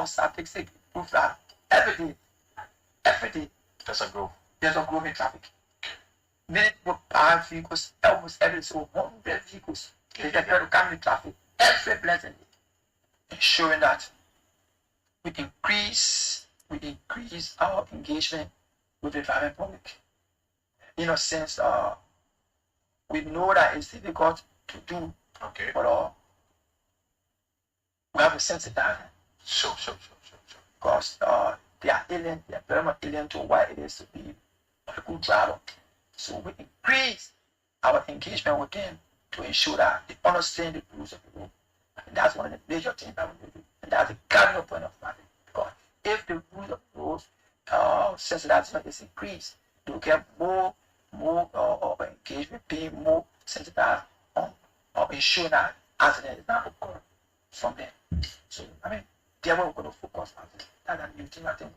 now statistics prove that every day, There's a growth. There's a growth in traffic. Many people buy vehicles almost every so 100 vehicles. They get to come in traffic every blessing, ensuring that we increase our engagement with the driving public. In a sense, we know that it's difficult to do, Okay. but we have to sensitize them. Sure. Because they are very much alien to what it is to be a good driver. So we increase our engagement with them to ensure that they understand the rules of the road. And that's one of the major things that we do. And that's the cardinal point of traffic. Because if the rules of the road sensitization is increased, you get more engagement, being more sensitized on ensuring that accident is not occurring from them. So there we're going to focus on it. That's a new thing I think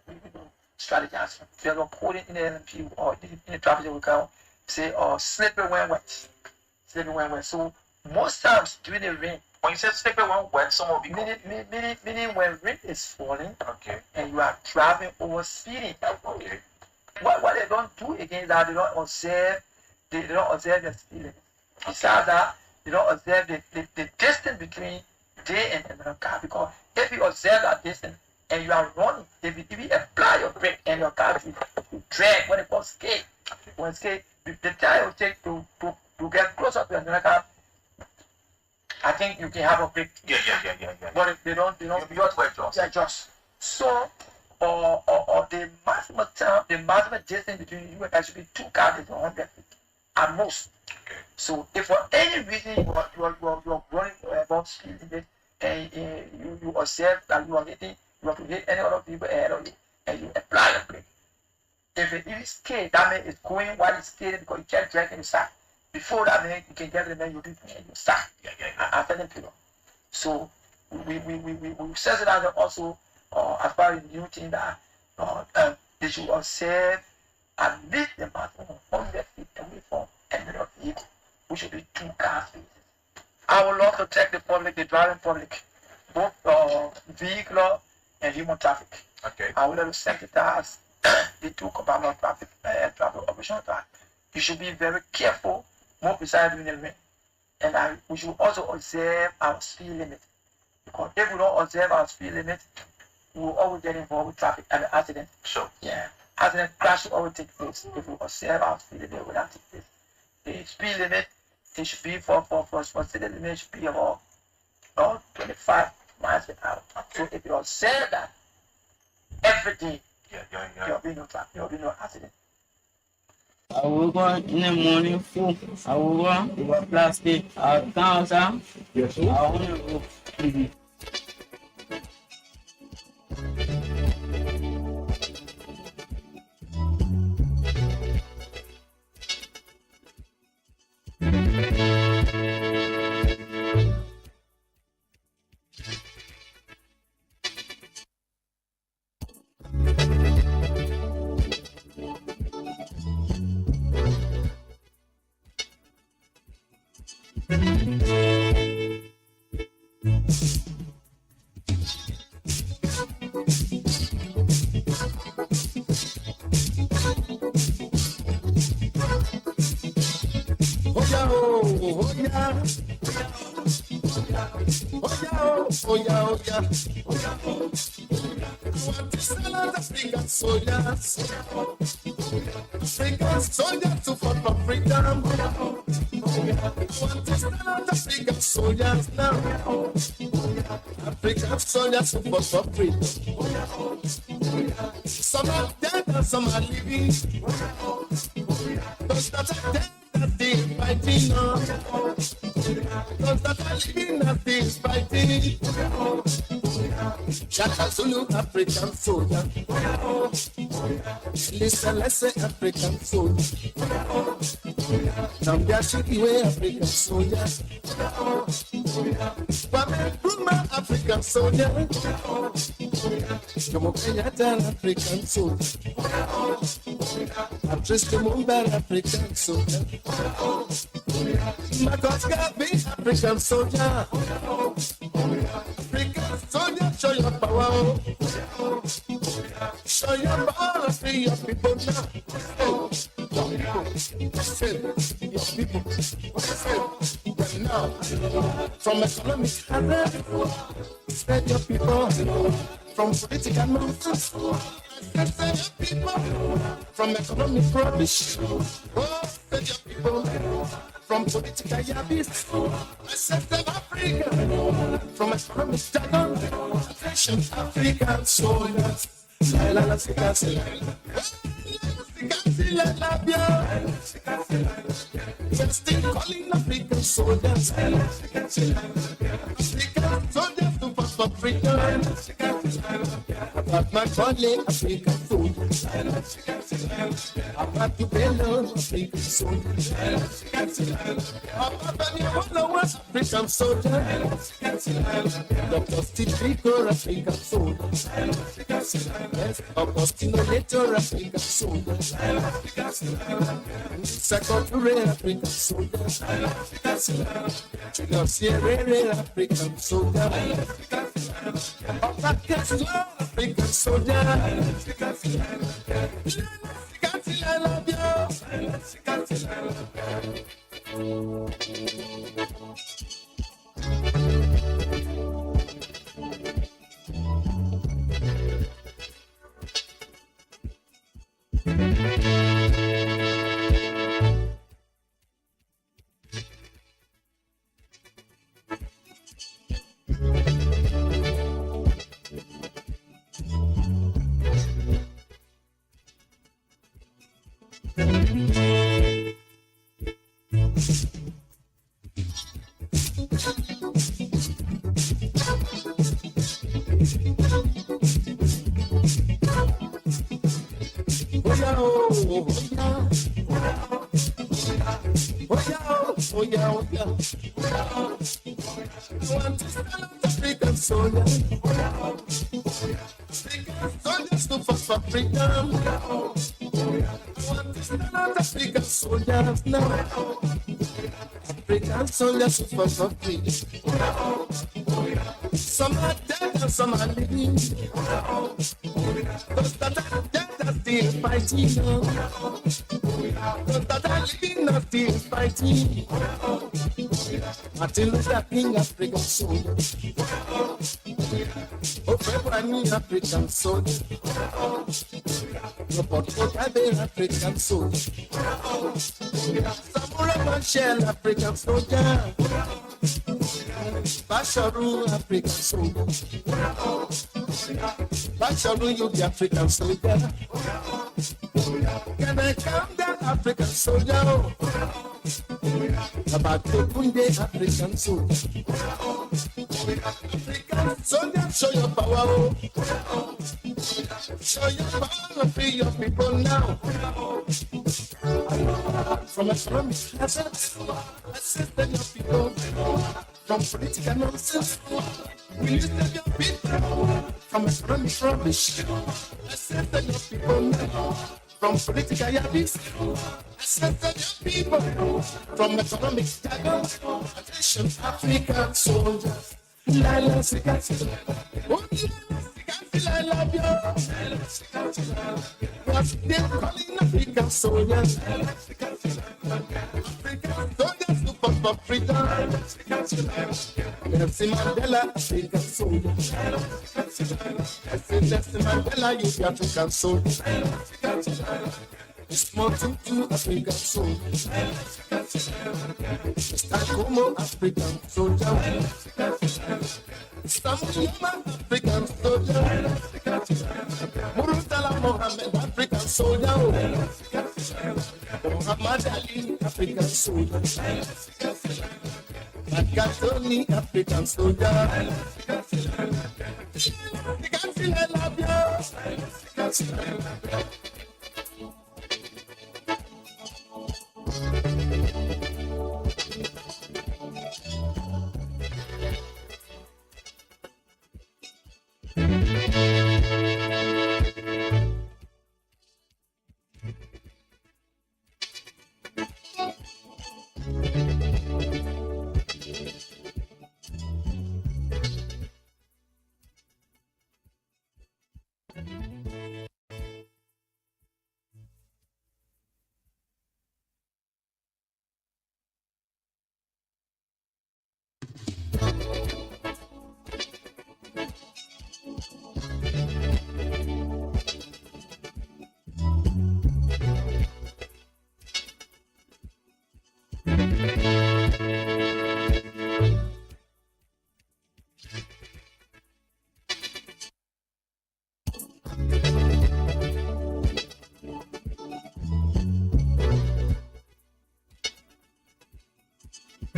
we will strategize. If you're coding in the LMP or in the traffic, we can say slippery when wet. So most times during the rain, when you say slippery when wet, some of you meaning when rain is falling, okay, and you are driving over speeding. Okay. What they don't do again is that they don't observe the speed limit. Besides that, they don't observe the distance between they and another car, because if you observe that distance and you are running, if you apply your brake and your car will drag when it goes skate. When skate, the time it will take to get closer to another car, I think you can have a brake. Yeah. But if they don't, you have to adjust. They adjust. So, or the maximum time, the maximum distance between you and should be 2 cars is 100 feet at most. Okay. So if for any reason you are running above speed limit and you observe that you have to hit any other people ahead of you, and you apply a brake. If it is skate, that means it's going while it's skating because you can't drag in the side. Before that, then you can get the man you do and you start. Yeah. After them period. So we sensitize them also as far as new thing that they should observe at least the maximum 100 feet away from another vehicle, which should be 2 car spaces. I would love to check the public, the driving public, both vehicular and human traffic. Okay. I would like to sensitize the 2 compartment traffic operational traffic. You should be very careful, more precise during the rain. And we should also observe our speed limit. Because if we don't observe our speed limit, we will always get involved with traffic and accident. Sure. Yeah. Accident crash will always take place if we observe our speed limit will not take place. The speed limit, it should be for speed limit should be about 25 miles per hour. So if you observe that every day, there will be no traffic, there will be no accident. I woke up in the morning full. I woke up with plastic. I was down. Yes, I want to go. African soldiers to fight for freedom. Want to stand out African soldiers now. African soldiers to fight for freedom. Some are dead and some are living. Those that are dead that they fighting now. Those that are living that they fighting. Shaka Zulu, African soldier. Listen, let's say African soldier. Nambia Shikiwe, African soldier. Kwame Nkrumah, African soldier. Jomo Kenyatta, African soldier. Patrice Lumumba, African soldier. Marcus Garvey, African soldier. African soldier. show your power. Show your power, free your people now. Your people, them now. From economic hazard, spread your people. From political nonsense, spread your people. From economic rubbish, spread your people. From political yabbies, I said them Africa. From economic jargon, attention African soldiers. La la sika sila. We're still calling African soldiers. African soldiers to fight for freedom. About my calling African soldiers. About to belong African soldiers. About the followers African soldiers. Dr. Steve Biko African soldiers. Yes, Augustino later African soldiers. Secretary African soldiers. Julius Sierra African soldiers. African soldiers. I love African soldiers. Soldiers to fight for freedom. African soldiers now. African soldiers to fight for freedom. Some are dead and some are living. Those that are dead are still fighting. Those that are living are still fighting. Martin Luther King, African soldier. Oh, February, African soldier. Robert Mugabe, African soldier. Samurai Machel, African soldier. Basharu, African soldier. Basharu, you the African soldier. Can I come down, African soldier? About the Kunde, African soldier. African soldier, show your power. Show your power, free your people now. From economic hazards, assist your people. From political nonsense, we listen your people. From economic rubbish, assist your people. From political yabbies, assist your people. From economic jargon, attention African soldiers. Lala Sikati, I love you. What's they calling African soldiers? African soldiers to fight for freedom. Nelson Mandela, African soldier. I say Nelson Mandela, you the African soldier. It's more to African soldier. Mr. Como, African soldier. Samuyama, African soldier. Murtala Mohammed, African soldier. Muhammad Ali, African soldier. Makatoni, African soldier. I love you.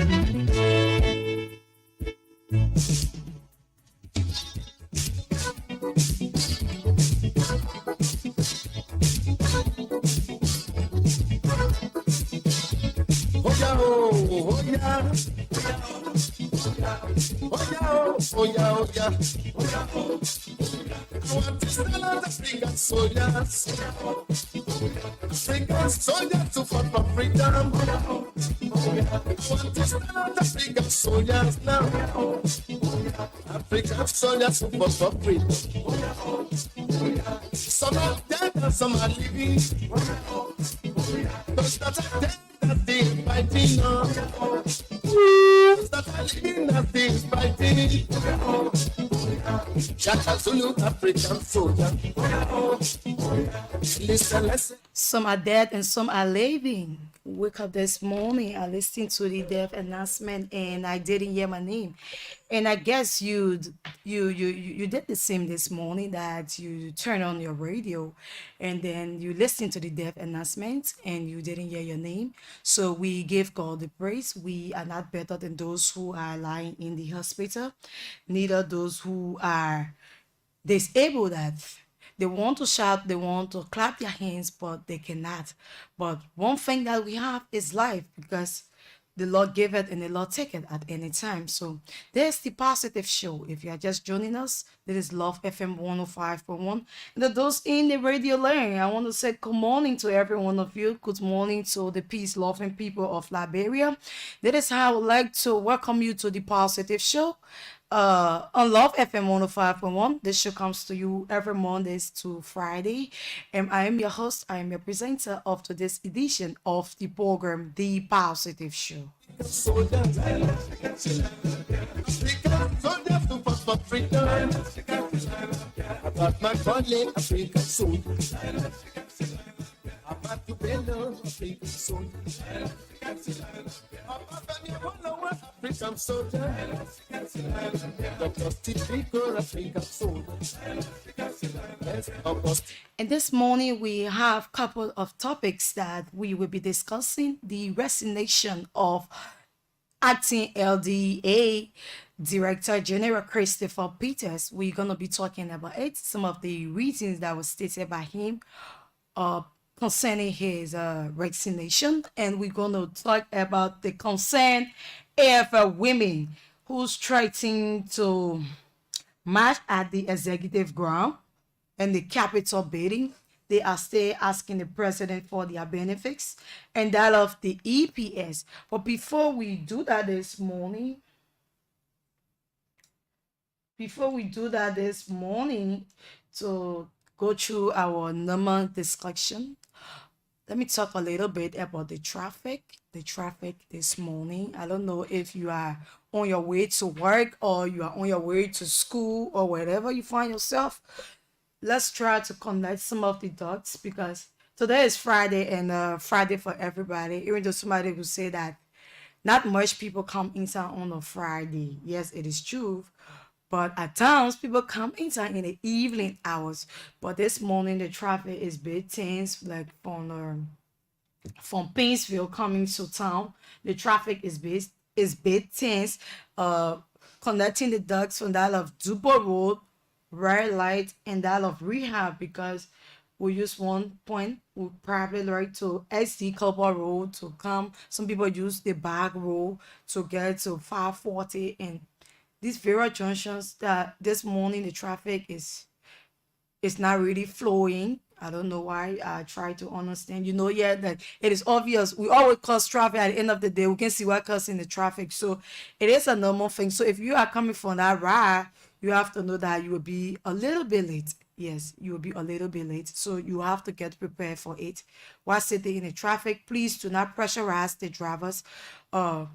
Oh yeah, oh yeah. Oh yeah, oh yeah, oh yeah. I want to stand out African soldiers. African soldiers to fight for freedom. I want to stand out African soldiers now. African soldiers to fight for freedom. Some are dead and some are living. Those that are dead that they fighting on. Those that are living that they fighting. Shaka Zulu African soldier. Listen, listen. Some are dead and some are living. Wake up this morning, I listened to the death announcement and I didn't hear my name. And I guess you did the same this morning, that you turn on your radio and then you listen to the death announcement and you didn't hear your name. So we give God the praise. We are not better than those who are lying in the hospital, neither those who are disabled, that they want to shout, they want to clap their hands, but they cannot. But one thing that we have is life, because the Lord gave it and the Lord take it at any time. So there's the positive show. If you are just joining us, this is Love FM 105.1. And to those in the radio lane, I want to say good morning to every one of you. Good morning to the peace loving people of Liberia. That is how I would like to welcome you to the positive show. On Love FM 105.1. This show comes to you every Mondays to Friday. And I am your host, I am your presenter of today's edition of the program, The Positive Show. Soldiers, African soldiers to fight for freedom. About my country, African soldiers. About to bellow, African soldiers. About African soldiers. Dr. Typical African soldiers. And this morning we have a couple of topics that we will be discussing. The resignation of acting LDA Director General Christopher Peters. We're going to be talking about it, some of the reasons that was stated by him concerning his resignation. And we're going to talk about the concern of women who's trying to march at the executive ground and the Capitol building. They are still asking the president for their benefits and that of the EPS. But before we do that this morning, to go through our normal discussion, let me talk a little bit about the traffic. The traffic this morning. I don't know if you are on your way to work or you are on your way to school or wherever you find yourself. Let's try to connect some of the dots, because today is Friday, and Friday for everybody. Even though somebody will say that not much people come inside on a Friday. Yes, it is true. But at times, people come inside in the evening hours. But this morning, the traffic is bit tense, like from Painesville coming to town. The traffic is bit tense. Connecting the dots from that of Dubois Road, Red Light, and that of Rehab, because we use one point, we probably like to SD Cobble Road to come. Some people use the back road to get to 540, and these various junctions that this morning the traffic is not really flowing. I don't know why. I try to understand. That it is obvious. We always cause traffic at the end of the day. We can see what causing the traffic. So it is a normal thing. So if you are coming from that ride, you have to know that you will be a little bit late. Yes, you will be a little bit late. So you have to get prepared for it. While sitting in the traffic, please do not pressurize the drivers. Don't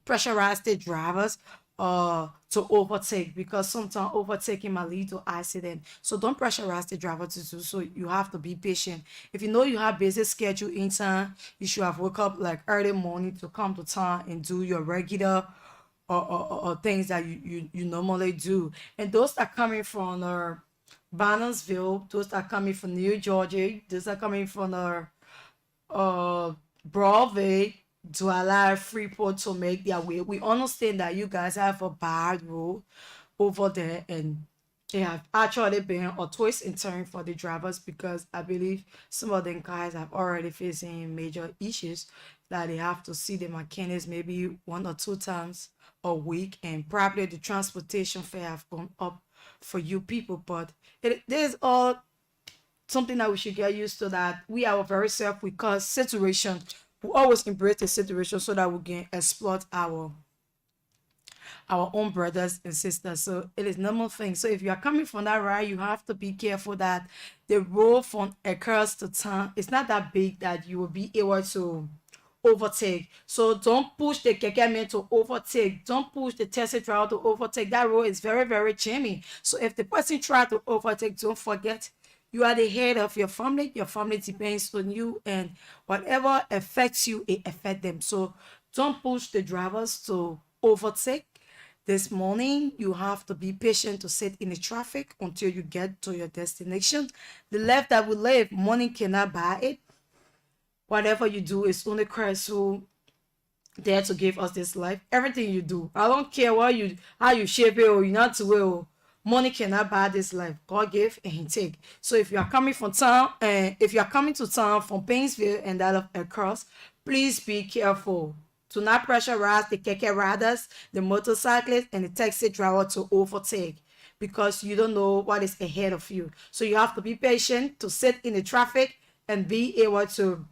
pressurize the drivers to overtake, because sometimes overtaking might lead to accident. So don't pressurize the driver to do so. You have to be patient. If you know you have busy schedule in time, you should have woke up like early morning to come to town and do your regular or things that you normally do. And those that are coming from Bannersville, those that are coming from New Georgia, those that are coming from Broadway, to allow Freeport to make their way. We understand that you guys have a bad road over there, and it have actually been a twist in turn for the drivers, because I believe some of them guys have already facing major issues that they have to see the mechanics maybe 1 or 2 times a week, and probably the transportation fare have gone up for you people. But there's all something that we should get used to, that we are very self, because situation, we always embrace the situation so that we can exploit our own brothers and sisters. So it is normal thing. So if you are coming from that ride, you have to be careful that the road from Across to town, it's not that big that you will be able to overtake. So don't push the keke man to overtake. Don't push the taxi driver to overtake. That road is very, very jammy. So if the person try to overtake, don't forget you are the head of your family. Your family depends on you, and whatever affects you, it affects them. So don't push the drivers to overtake. This morning, you have to be patient to sit in the traffic until you get to your destination. The life that we live, money cannot buy it. Whatever you do is only Christ who there to give us this life. Everything you do, I don't care how you shape it or you not to will. Money cannot buy this life. God give and He take. So if you are coming from town, and if you are coming to town from Painesville and that of Across, please be careful. Do not pressurize the keke riders, the motorcyclists, and the taxi driver to overtake, because you don't know what is ahead of you. So you have to be patient to sit in the traffic and be able to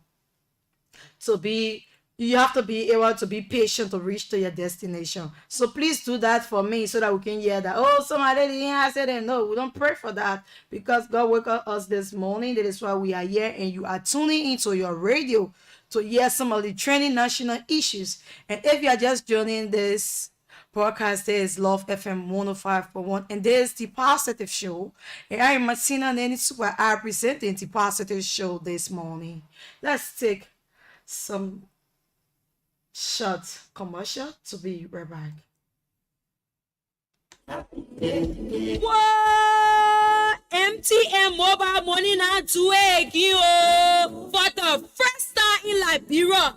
be, you have to be able to be patient to reach to your destination. So please do that for me so that we can hear that, oh, somebody didn't answer them. No, we don't pray for that, because God woke up us this morning. That is why we are here, and you are tuning into your radio to hear some of the trending national issues. And if you are just joining this broadcast, there is Love FM 105.1, and there's the Positive Show. And I am Martina Nenitsuwa. I presenting the Positive Show this morning. Let's take some short commercial to be right back. Whoa! MTN mobile money now do again, oh, for the first time in Liberia.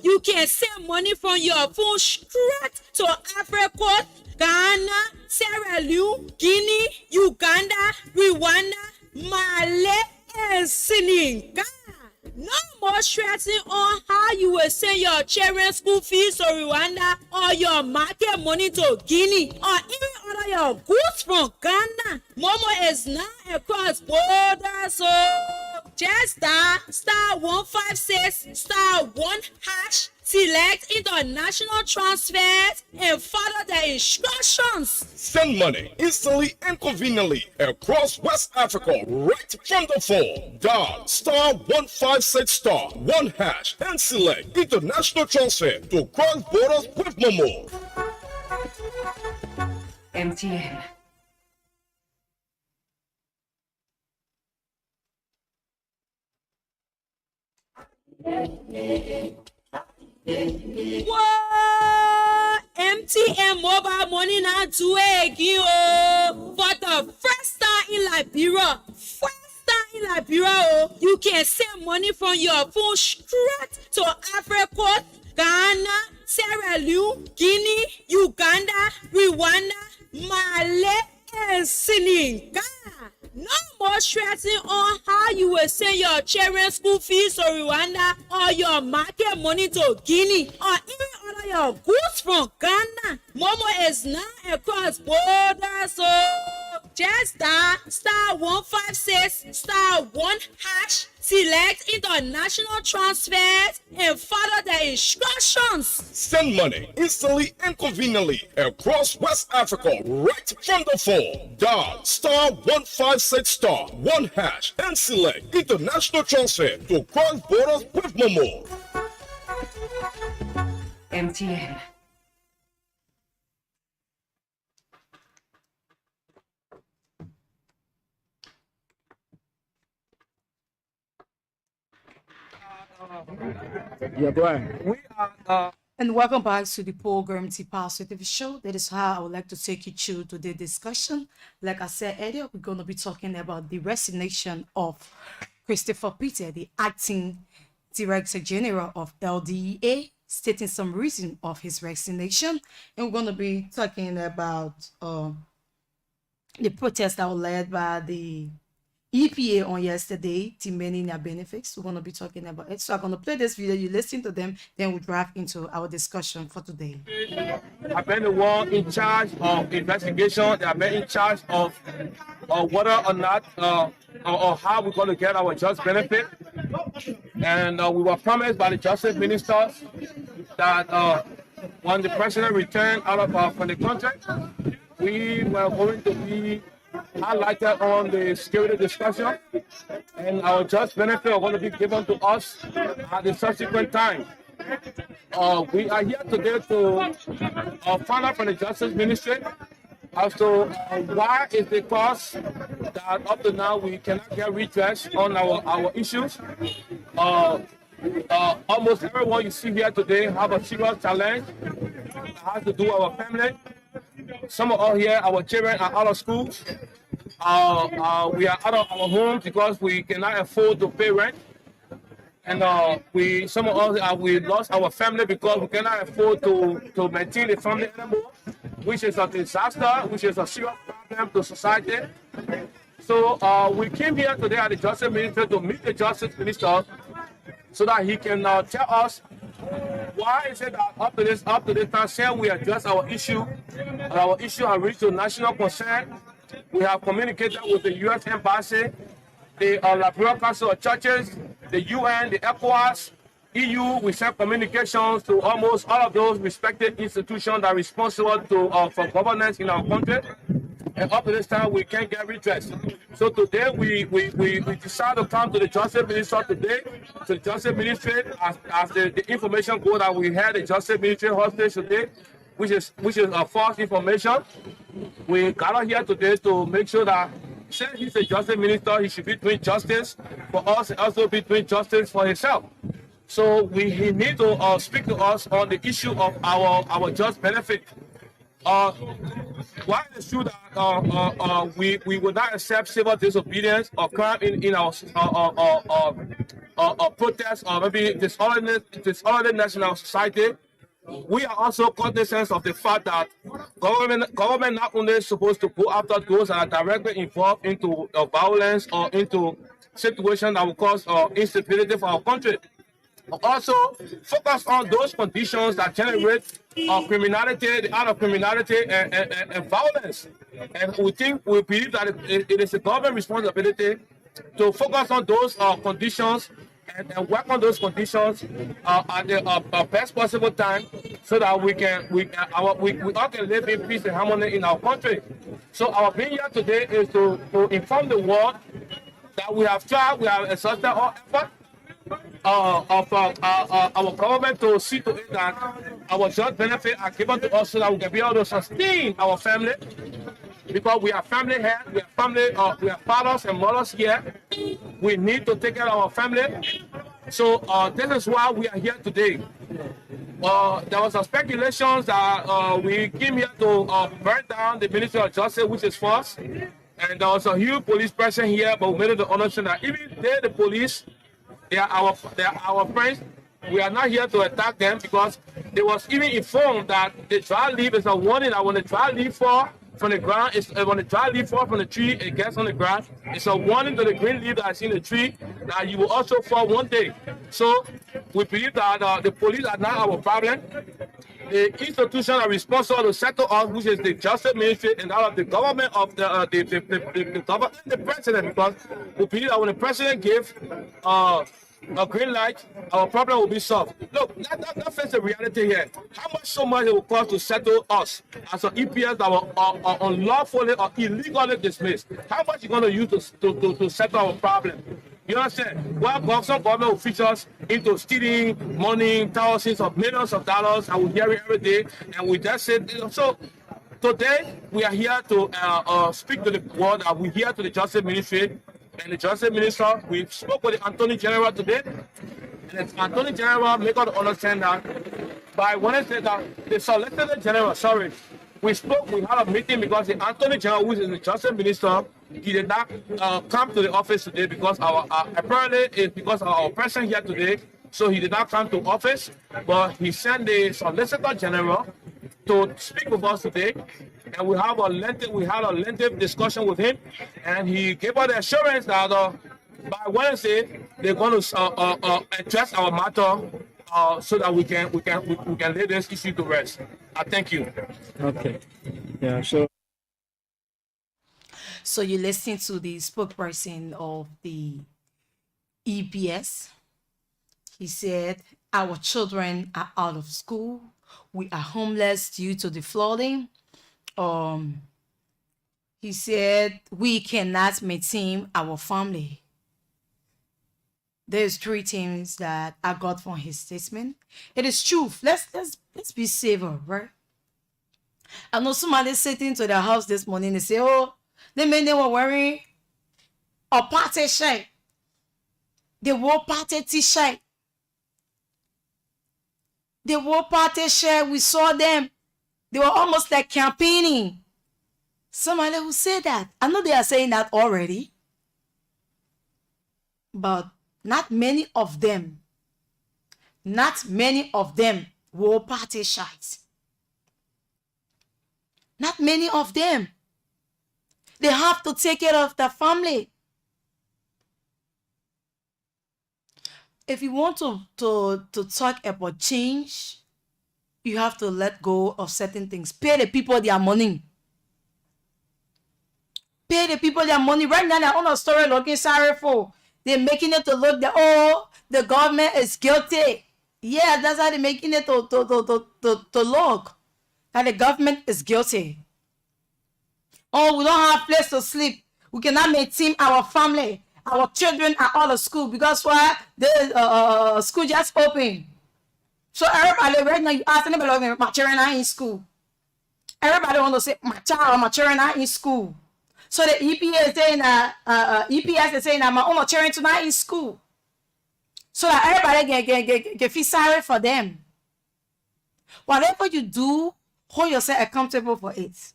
You can send money from your phone straight to Africa, Ghana, Sierra Leone, Guinea, Uganda, Rwanda, Mali, and Senegal. No more stressing on how you will send your children's school fees to Rwanda, or your market money to Guinea, or even order your goods from Ghana. Momo is now across borders, so just star 156 *1#. Select international transfers and follow the instructions. Send money instantly and conveniently across West Africa right from the phone. Dial *156 *1# and select international transfer to cross borders with Momo. MTN. Whoa! MTN mobile money now do again, oh, for the first time in Liberia. Oh, you can send money from your phone straight to Africa, Ghana, Sierra Leone, Guinea, Uganda, Rwanda, Mali, and Senegal. No more stressing on how you will send your children's school fees to Rwanda, or your market money to Guinea, or even order your goods from Ghana. Momo is now across borders, so just star 156 *1#. Select international transfers and follow the instructions. Send money instantly and conveniently across West Africa right from the phone. Dial *156 *1# and select international transfer to cross borders with Momo. MTN. Yeah, go ahead. And welcome back to the program The Positive Show. That is how I would like to take you through today's discussion. Like I said earlier, we're going to be talking about the resignation of Christopher Peter, the acting Director General of LDEA, stating some reason of his resignation. And we're going to be talking about the protests that were led by the EPA on yesterday, demanding their benefits. We're going to be talking about it. So I'm going to play this video, you listen to them, then we'll dive into our discussion for today. I've been the one in charge of investigation. I've been in charge of whether or not or how we're going to get our just benefit. And we were promised by the justice ministers that when the president returned out of from the country, we were going to be highlighted on the security discussion, and our just benefit are going to be given to us at the subsequent time. We are here today to find out from the Justice Ministry as to why is the cause that up to now we cannot get redress on our issues. Almost everyone you see here today have a serious challenge that has to do with our family. Some of us here, our children are out of school. We are out of our homes because we cannot afford to pay rent. And some of us, we lost our family because we cannot afford to maintain the family anymore, which is a disaster, which is a serious problem to society. So we came here today at the Justice Ministry to meet the Justice Minister so that he can tell us why is it that up to this time, saying we address our issue, and our issue has reached to national concern. We have communicated with the U.S. Embassy, the Liberal Council of Churches, the UN, the ECOWAS, EU. We sent communications to almost all of those respected institutions that are responsible for governance in our country. And up to this time, we can't get redress. So today, we decided to come to the Justice Minister today, to the Justice Ministry, as the information goes that we had the Justice Ministry hostage today, which is a false information. We got here today to make sure that since he's a Justice Minister, he should be doing justice for us and also be doing justice for himself. So he needs to speak to us on the issue of our just benefit. Why is it true that we would not accept civil disobedience or crime in our protest or maybe disorderliness in our society? We are also cognizant of the fact that government not only is supposed to go after those that are directly involved into violence or into situations that will cause instability for our country, but also focus on those conditions that generate criminality, the art of criminality and violence. And we believe that it is a government responsibility to focus on those conditions and work on those conditions at the best possible time, so that we all can live in peace and harmony in our country. So our being here today is to inform the world that we have exhausted all effort of our government to see to it that our just benefits are given to us so that we can be able to sustain our family. Because we are family here, we are family, we are fathers and mothers here. We need to take care of our family. So this is why we are here today. There was a speculation that we came here to burn down the Ministry of Justice, which is false. And there was a huge police presence here, but we made it to understand that even the police, they are our friends. We are not here to attack them, because they was even informed that the dry leaf is a warning that when the dry leaf fall from the ground, when the dry leaf fall from the tree, it gets on the ground. It's a warning to the green leaf that is in the tree that you will also fall one day. So we believe that the police are not our problem. The institution are responsible to settle us, which is the Justice Ministry and out of the government of the government and the president, because we believe that when the president gives a green light, our problem will be solved. Look, let's face the reality here. How much it will cost to settle us as an EPS that were unlawfully or illegally dismissed? How much you going to use to settle our problem? You understand? Well, some government officials into stealing money, thousands of millions of dollars, and we hear it every day, and we just said, so today we are here to speak to the world, and we're here to the Justice Ministry. And the Justice Minister, we spoke with the Attorney General today, and the Attorney General made us understand that by Wednesday, the Solicitor General, we had a meeting because the Attorney General, who is the Justice Minister, he did not come to the office today because apparently it's because of our presence here today. so he did not come to office, but he sent the Solicitor General to speak with us today, and we had a lengthy discussion with him, and he gave us the assurance that by Wednesday they're going to address our matter so that we can lay this issue to rest. I thank you. Okay. Yeah, so So you listen to the spokesperson of the EPS. He said, our children are out of school. We are homeless due to the flooding. He said, we cannot maintain our family. There's 3 things that I got from his statement. It is truth. Let's be saver, right? I know somebody sitting to their house this morning, they say, oh, the men they were wearing a party shirt. They wore party t-shirt. They wore party shirt. We saw them. They were almost like campaigning. Somebody who said that. I know they are saying that already. But not many of them wore party shirts. Not many of them. They have to take care of their family. If you want to talk about change, you have to let go of certain things. Pay the people their money. Pay the people their money. Right now, they're on a story looking sorry for. They're making it to look that, oh, the government is guilty. Yeah, that's how they're making it to look. That the government is guilty. Oh, we don't have place to sleep. We cannot maintain our family. Our children are out of school because why? The school just open. So everybody right now, you ask anybody, my children are in school. Everybody want to say, my child or my children are in school. So the EPS is saying that my own children tonight in school. So that everybody can feel sorry for them. Whatever you do, hold yourself accountable for it.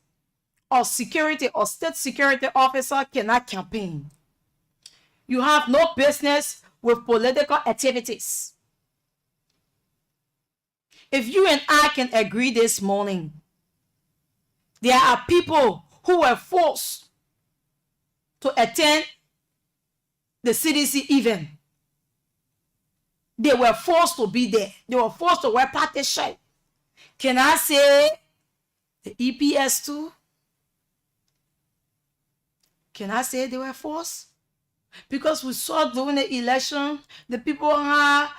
Or security or state security officer cannot campaign. You have no business with political activities. If you and I can agree this morning, there are people who were forced to attend the CDC event. They were forced to be there. They were forced to wear party shirt. Can I say the EPS too? Can I say they were forced? Because we saw during the election, the people had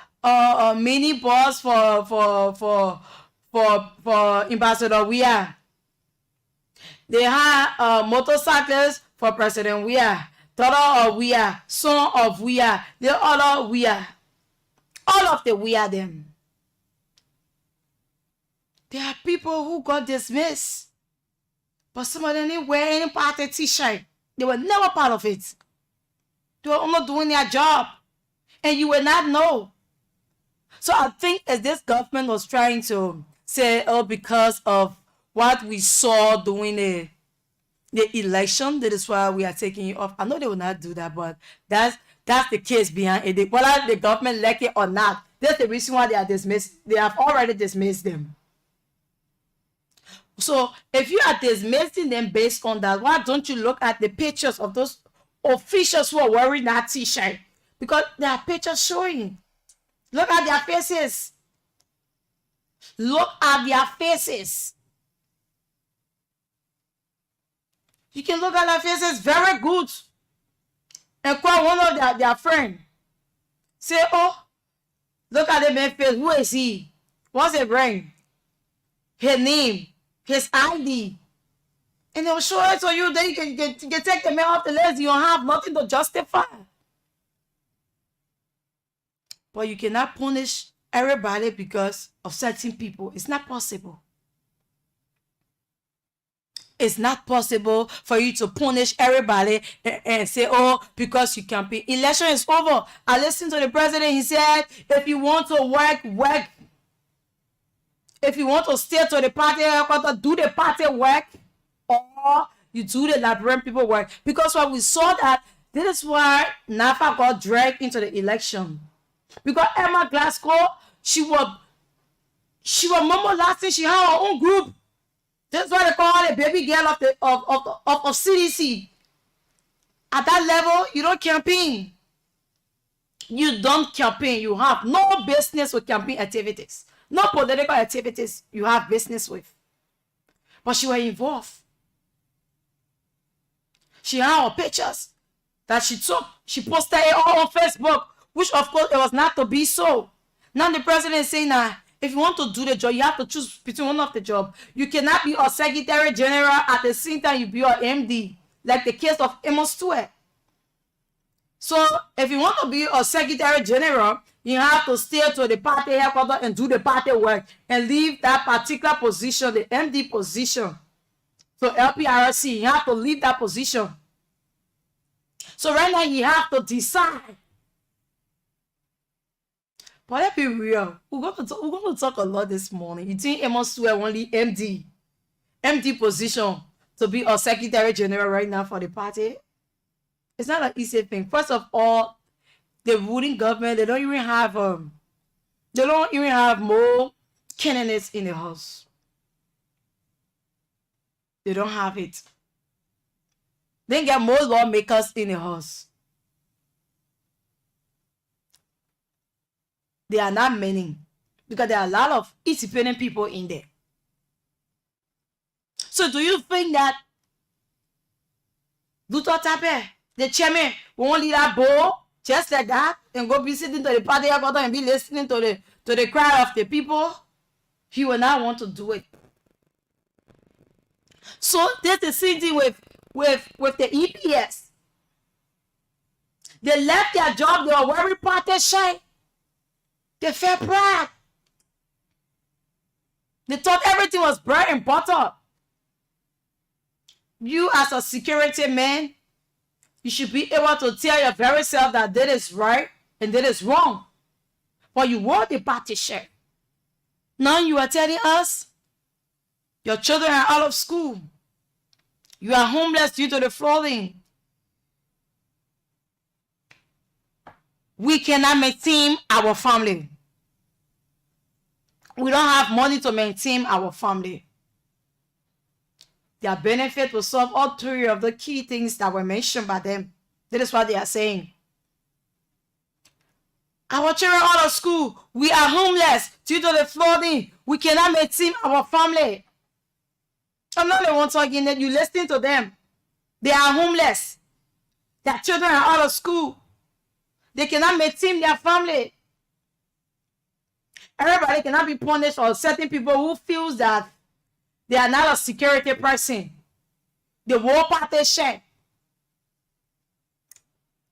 mini bus for Ambassador Weah. They had motorcycles for President Weah, daughter of Weah, son of Weah, the other Weah. All of the Weah them. There are people who got dismissed, but some of them didn't wear any party t-shirt. They were never part of it. They were only doing their job. And you will not know. So I think as this government was trying to say, oh, because of what we saw during the election, that is why we are taking it off. I know they will not do that, but that's the case behind it. Whether the government like it or not, that's the reason why they are dismissed. They have already dismissed them. So if you are dismissing them based on that, why don't you look at the pictures of those officials who are wearing that t-shirt? Because there are pictures showing. Look at their faces. Look at their faces. You can look at their faces very good. And call one of their friend. Say, oh, look at the man's face. Who is he? What's his brain? His name. His ID. And they'll show it to you. Then you can take the man off the list. You don't have nothing to justify. But you cannot punish everybody because of certain people. It's not possible. It's not possible for you to punish everybody and say, oh, because you campaign. Election is over. I listened to the president. He said, if you want to work, work. If you want to stay to the party, do the party work, or you do the Liberian people work. Because when we saw that, this is why NAFA got dragged into the election. Because Emma Glasgow, she was mobilizing. She had her own group. That's why they call her the baby girl of CDC. At that level, you don't campaign. You don't campaign. You have no business with campaign activities. No political activities you have business with. But she was involved. She had her pictures that she took. She posted it all on Facebook, which of course it was not to be so. Now the president is saying that if you want to do the job, you have to choose between one of the job. You cannot be a secretary general at the same time you be your MD, like the case of Amos Stewart. So if you want to be a secretary general, you have to stay to the party headquarters and do the party work and leave that particular position, the MD position. So LPRC, you have to leave that position. So right now you have to decide. But let's be real. We're going to talk a lot this morning. You think Amos Stewart only MD position to be a secretary general right now for the party? It's not an easy thing. First of all, the ruling government, they don't even have more candidates in the house. They don't have it. They get more lawmakers in the house. They are not many because there are a lot of independent people in there. So do you think that Dr. Tape, the chairman, won't leave that board just like that and go be sitting to the party and be listening to the cry of the people? He will not want to do it. So there's the same thing with the EPS. They left their job, they were very partisan. They felt proud. They thought everything was bread and butter. You as a security man, you should be able to tell your very self that that is right and that is wrong. But you were the partisan. Now you are telling us your children are out of school. You are homeless due to the flooding. We cannot maintain our family. We don't have money to maintain our family. Their benefit will solve all three of the key things that were mentioned by them. That is what they are saying. Our children are out of school. We are homeless due to the flooding. We cannot maintain our family. I'm not the one talking that you listen to them. They are homeless. Their children are out of school. They cannot maintain their family. Everybody cannot be punished, or certain people who feels that they are not a security person. The war party share.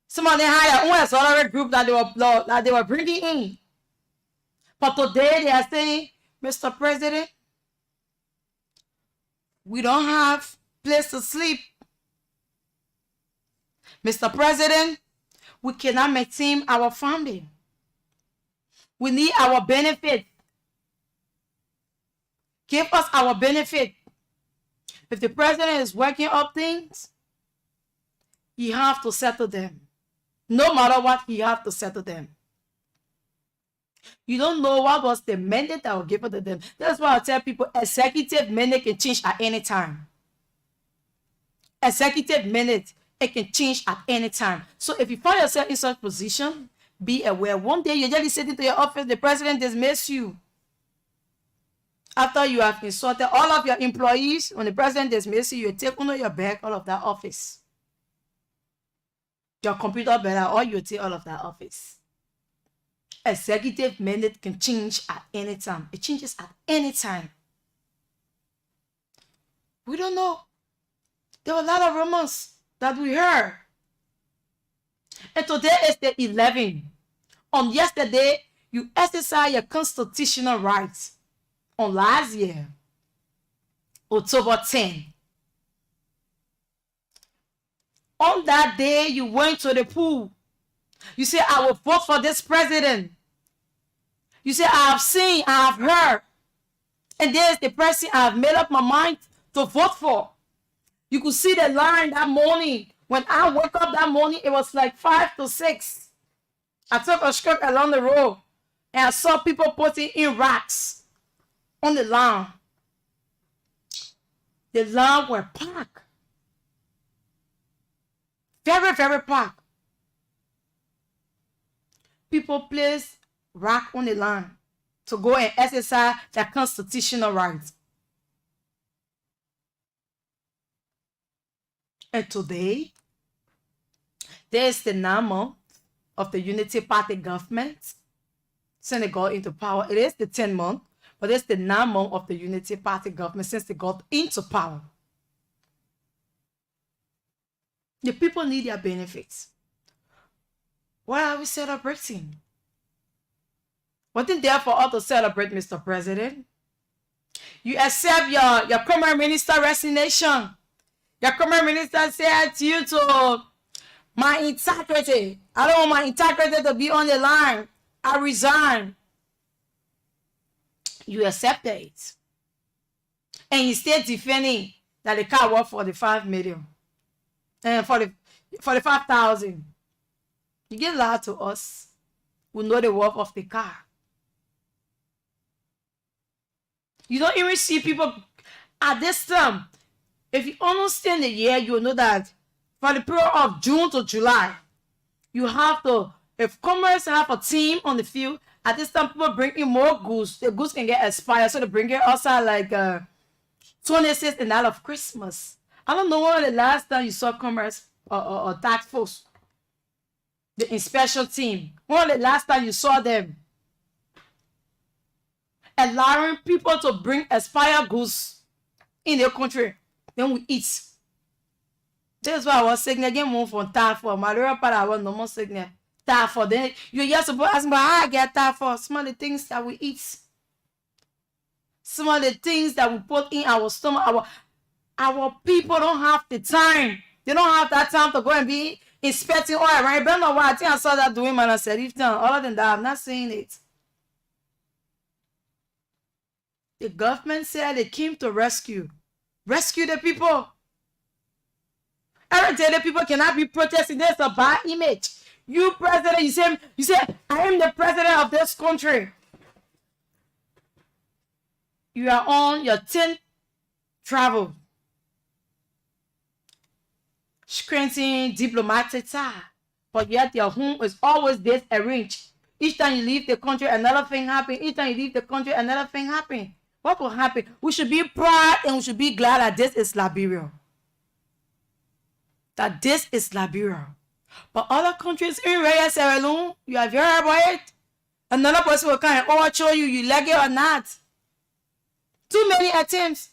Some of them had their own auxiliary group that they were bringing in. But today they are saying, Mr. President, we don't have place to sleep. Mr. President, we cannot maintain our family. We need our benefit. Give us our benefit. If the president is working up things, he have to settle them. No matter what, he have to settle them. You don't know what was the mandate that was given to them. That's why I tell people, executive mandate can change at any time. Executive mandate, it can change at any time. So if you find yourself in such position, be aware. One day you're just sitting to your office, the president dismiss you. After you have insulted all of your employees, when the president dismisses you, you take under your bag all of that office. Your computer better, or you take all of that office. Executive mandate can change at any time. It changes at any time. We don't know. There were a lot of rumors that we heard. And today is the 11th. On yesterday, you exercised your constitutional rights. On last year, October 10. On that day, you went to the pool. You say, I will vote for this president. You say, I have seen, I have heard. And there's the person I have made up my mind to vote for. You could see the line that morning. When I woke up that morning, it was like 5 to 6. I took a stroke along the road and I saw people putting in racks on the lawn. The lawn were packed. Very, very packed. People place rack on the lawn to go and exercise their constitutional rights. And today, there is the 9 month of the Unity Party government. Since they got into power, it is the 10th month, but it's the 9 month of the Unity Party government since they got into power. The people need their benefits. Why are we celebrating? Wasn't there for us to celebrate, Mr. President? You accept your current minister resignation. Your current minister said to you to my integrity. I don't want my integrity to be on the line. I resign. You accept it. And you still defending that the car worth 45 million. And 45,000. You get lied to us. We know the worth of the car. You don't even see people at this time. If you understand the year, you know that for the period of June to July, you have to, if commerce have a team on the field, at this time people bring in more goods. The goods can get expired, so they bring it outside like 26 and out of Christmas. I don't know when the last time you saw commerce or tax force, the inspection team. When the last time you saw them allowing people to bring expired goods in their country, then we eat. That's why I was saying again more from for malaria part I was no more saying for then you just supposed to ask me how I get for some of the things that we eat. Some of the things that we put in our stomach, our people don't have the time. They don't have that time to go and be inspecting oil, right? But no, I think I saw that doing man. I said, if done, other than that, I'm not seeing it. The government said they came to rescue the people. Every day the people cannot be protesting. There's a bad image. You president, you say, I am the president of this country. You are on your 10th travel. Strengthening diplomatic tie. But yet your home is always disarranged. Each time you leave the country, another thing happens. Each time you leave the country, another thing happens. What will happen? We should be proud and we should be glad that this is Liberia. That this is Liberia. But other countries in Sierra Leone, you have heard about it. Another person will come and overthrow you, you like it or not. Too many attempts.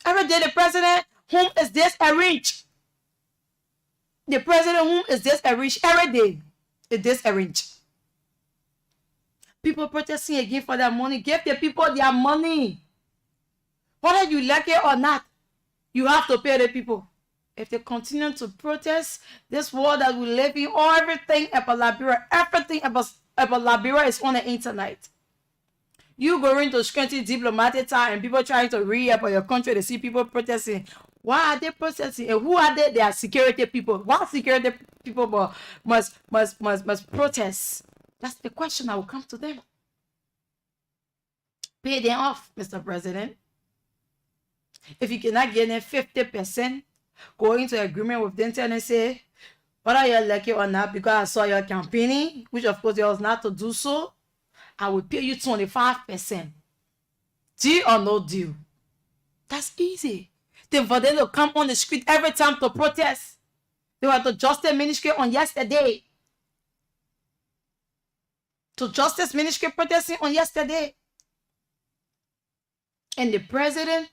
Every day the president whom is disarranged. The president whom is disarranged every day is disarranged. People protesting again for their money. Give the people their money. Whether you like it or not, you have to pay the people. If they continue to protest, this world that we live in, everything about Liberia, everything about Liberia is on the internet. You go into strengthen diplomatic time and people trying to read about your country, they see people protesting. Why are they protesting? And who are they? They are security people. Why security people must protest? That's the question that will come to them. Pay them off, Mr. President. If you cannot get them 50%, go into agreement with them and say, whether you're lucky or not, because I saw your campaigning, which of course yours not to do so, I will pay you 25%. Deal or no deal? That's easy. Then for them to come on the street every time to protest. They were to Justice Ministry on yesterday. To Justice Ministry protesting on yesterday. And the president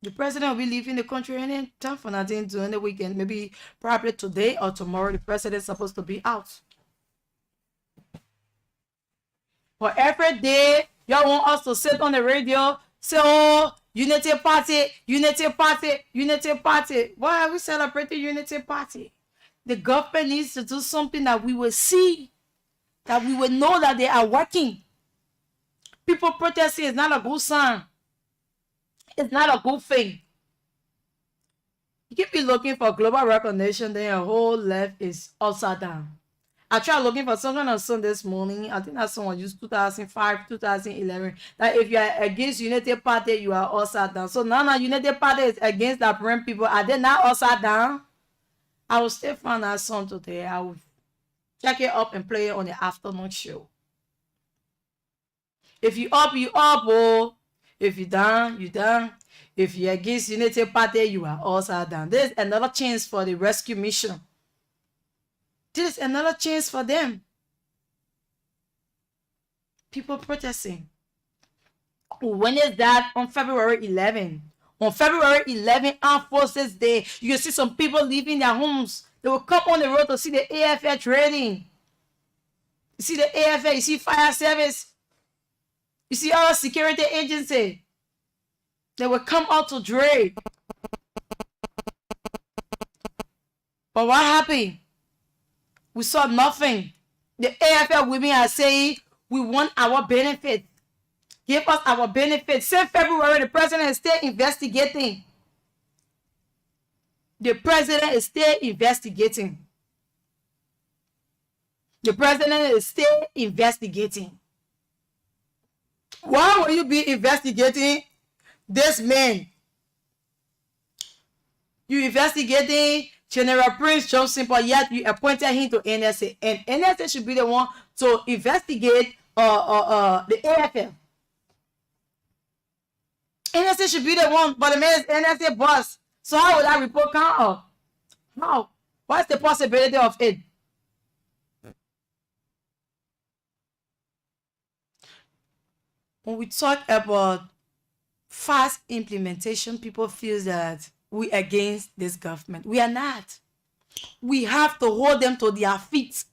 will be leaving the country any time for nothing during the weekend. Maybe probably today or tomorrow the president is supposed to be out. But every day, y'all want us to sit on the radio, say, oh, Unity Party, Unity Party, Unity Party. Why are we celebrating Unity Party? The government needs to do something that we will see, that we will know that they are working. People protesting is not a good sign. It's not a good thing. You keep looking for global recognition, then your whole life is upside down. I tried looking for some kind of song this morning. I think that song was used 2005, 2011. That if you are against Unity Party, you are upside down. So now Unity Party is against the Brent people. Are they not upside down? I will still find that song today. I will check it up and play it on the afternoon show. If you up, you up, oh. If you down, you down. If you against Unity Party, you are upside down. There's another chance for the rescue mission. This is another chance for them. People protesting. When is that? On February 11. On February 11, Armed Forces Day, you can see some people leaving their homes. They will come on the road to see the AFL trading. You see the AFL, you see fire service. You see our security agency. They will come out to trade. But what happened? We saw nothing. The AFL women are saying, we want our benefit. Give us our benefit. Since February, the president is still investigating. The president is still investigating. The president is still investigating. Why will you be investigating this man? You investigating General Prince Johnson, but yet you appointed him to NSA, and NSA should be the one to investigate the AFL. NSA should be the one, but the man is NSA boss. So how will that report come out? How? What's the possibility of it? When we talk about fast implementation, people feel that we against this government. We are not. We have to hold them to their feet.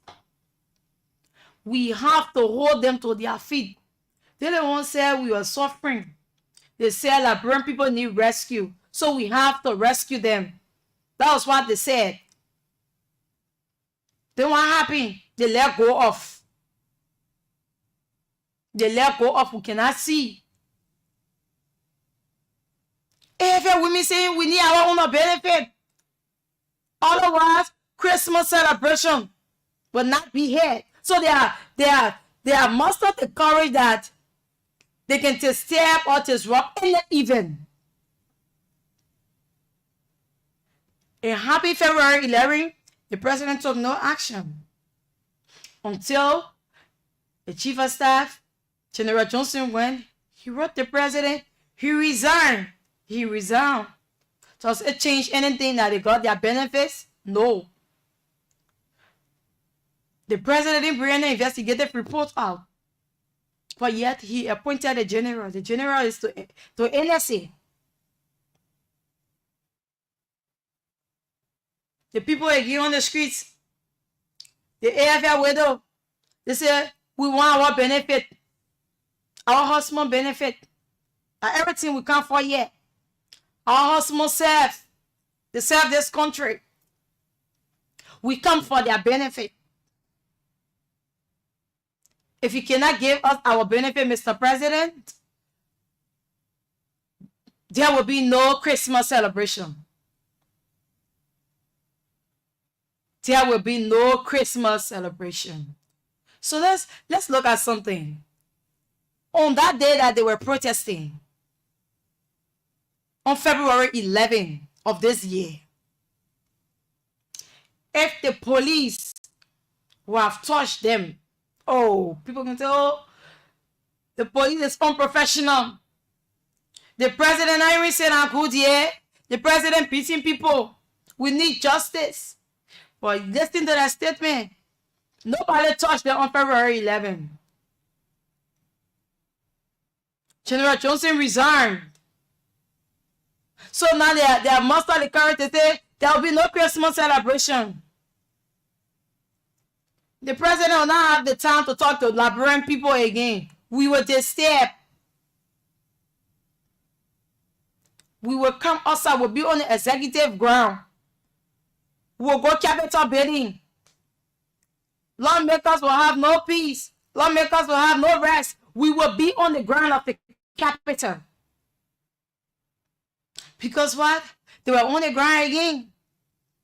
We have to hold them to their feet. They don't want to say we are suffering. They say that brown people need rescue. So we have to rescue them. That was what they said. Then what happened? They let go of. They let go of. We cannot see. AFL women saying we need our own benefit. Otherwise, Christmas celebration will not be here. So they are mustered the courage that they can take step or take rock in the event. In happy February 11, the president took no action until the chief of staff, General Johnson, went. He wrote the president. He resigned. He resigned. Does it change anything that they got their benefits? No. The president didn't bring an investigative report out. But yet he appointed a general. The general is to NSA. The people again on the streets, the AFL widow, they say, we want our benefit, our husband benefit, everything we come for here. Our husband serve, they serve this country. We come for their benefit. If you cannot give us our benefit, Mr. President, there will be no Christmas celebration. There will be no Christmas celebration. So let's look at something. On that day that they were protesting, on February 11 of this year, if the police would have touched them, oh, people can say, oh, the police is unprofessional. The president not even said I'm good yet. The president beating people. We need justice. But listen to that statement. Nobody touched them on February 11. General Johnson resigned. So now they are mustered the courage to say there will be no Christmas celebration. The president will not have the time to talk to Liberian people again. We will disturb. We will come outside. We'll be on the executive ground. We'll go Capitol building. Lawmakers will have no peace. Lawmakers will have no rest. We will be on the ground of the Capitol. Because what? They were on the ground again.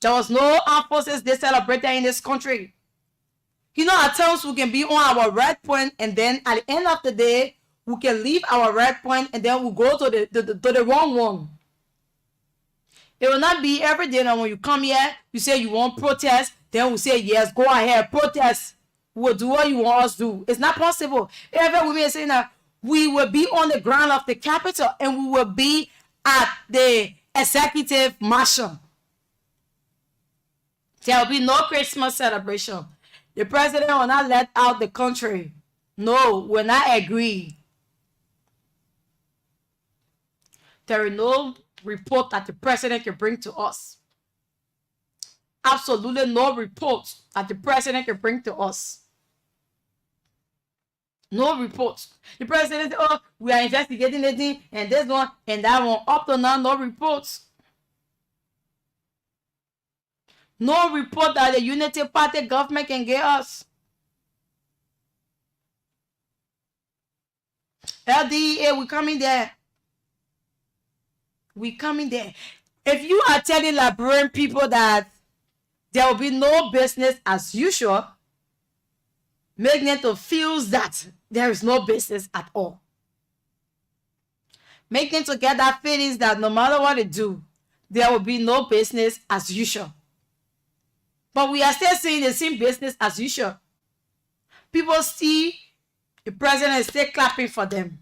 There was no armed forces they celebrated in this country. You know, at times we can be on our red point, and then at the end of the day, we can leave our red point, and then we go to the wrong one. It will not be every day that when you come here, you say you want protest, then we say, yes, go ahead, protest. We'll do what you want us to do. It's not possible. Every woman is saying that we will be on the ground of the Capitol, and we will be at the executive mansion. There will be no Christmas celebration. The president will not let out the country. No, will not agree. There is no report that the president can bring to us. Absolutely no report that the president can bring to us. No report. The president said, oh, we are investigating it, and this one and that one. Up to now, no reports. No report that the Unity Party government can give us. LDA, we coming there. We coming there. If you are telling Liberian people that there will be no business as usual, make them to feel that there is no business at all. Make them to get that feeling that no matter what they do, there will be no business as usual. But we are still seeing the same business as usual. People see the president is still clapping for them.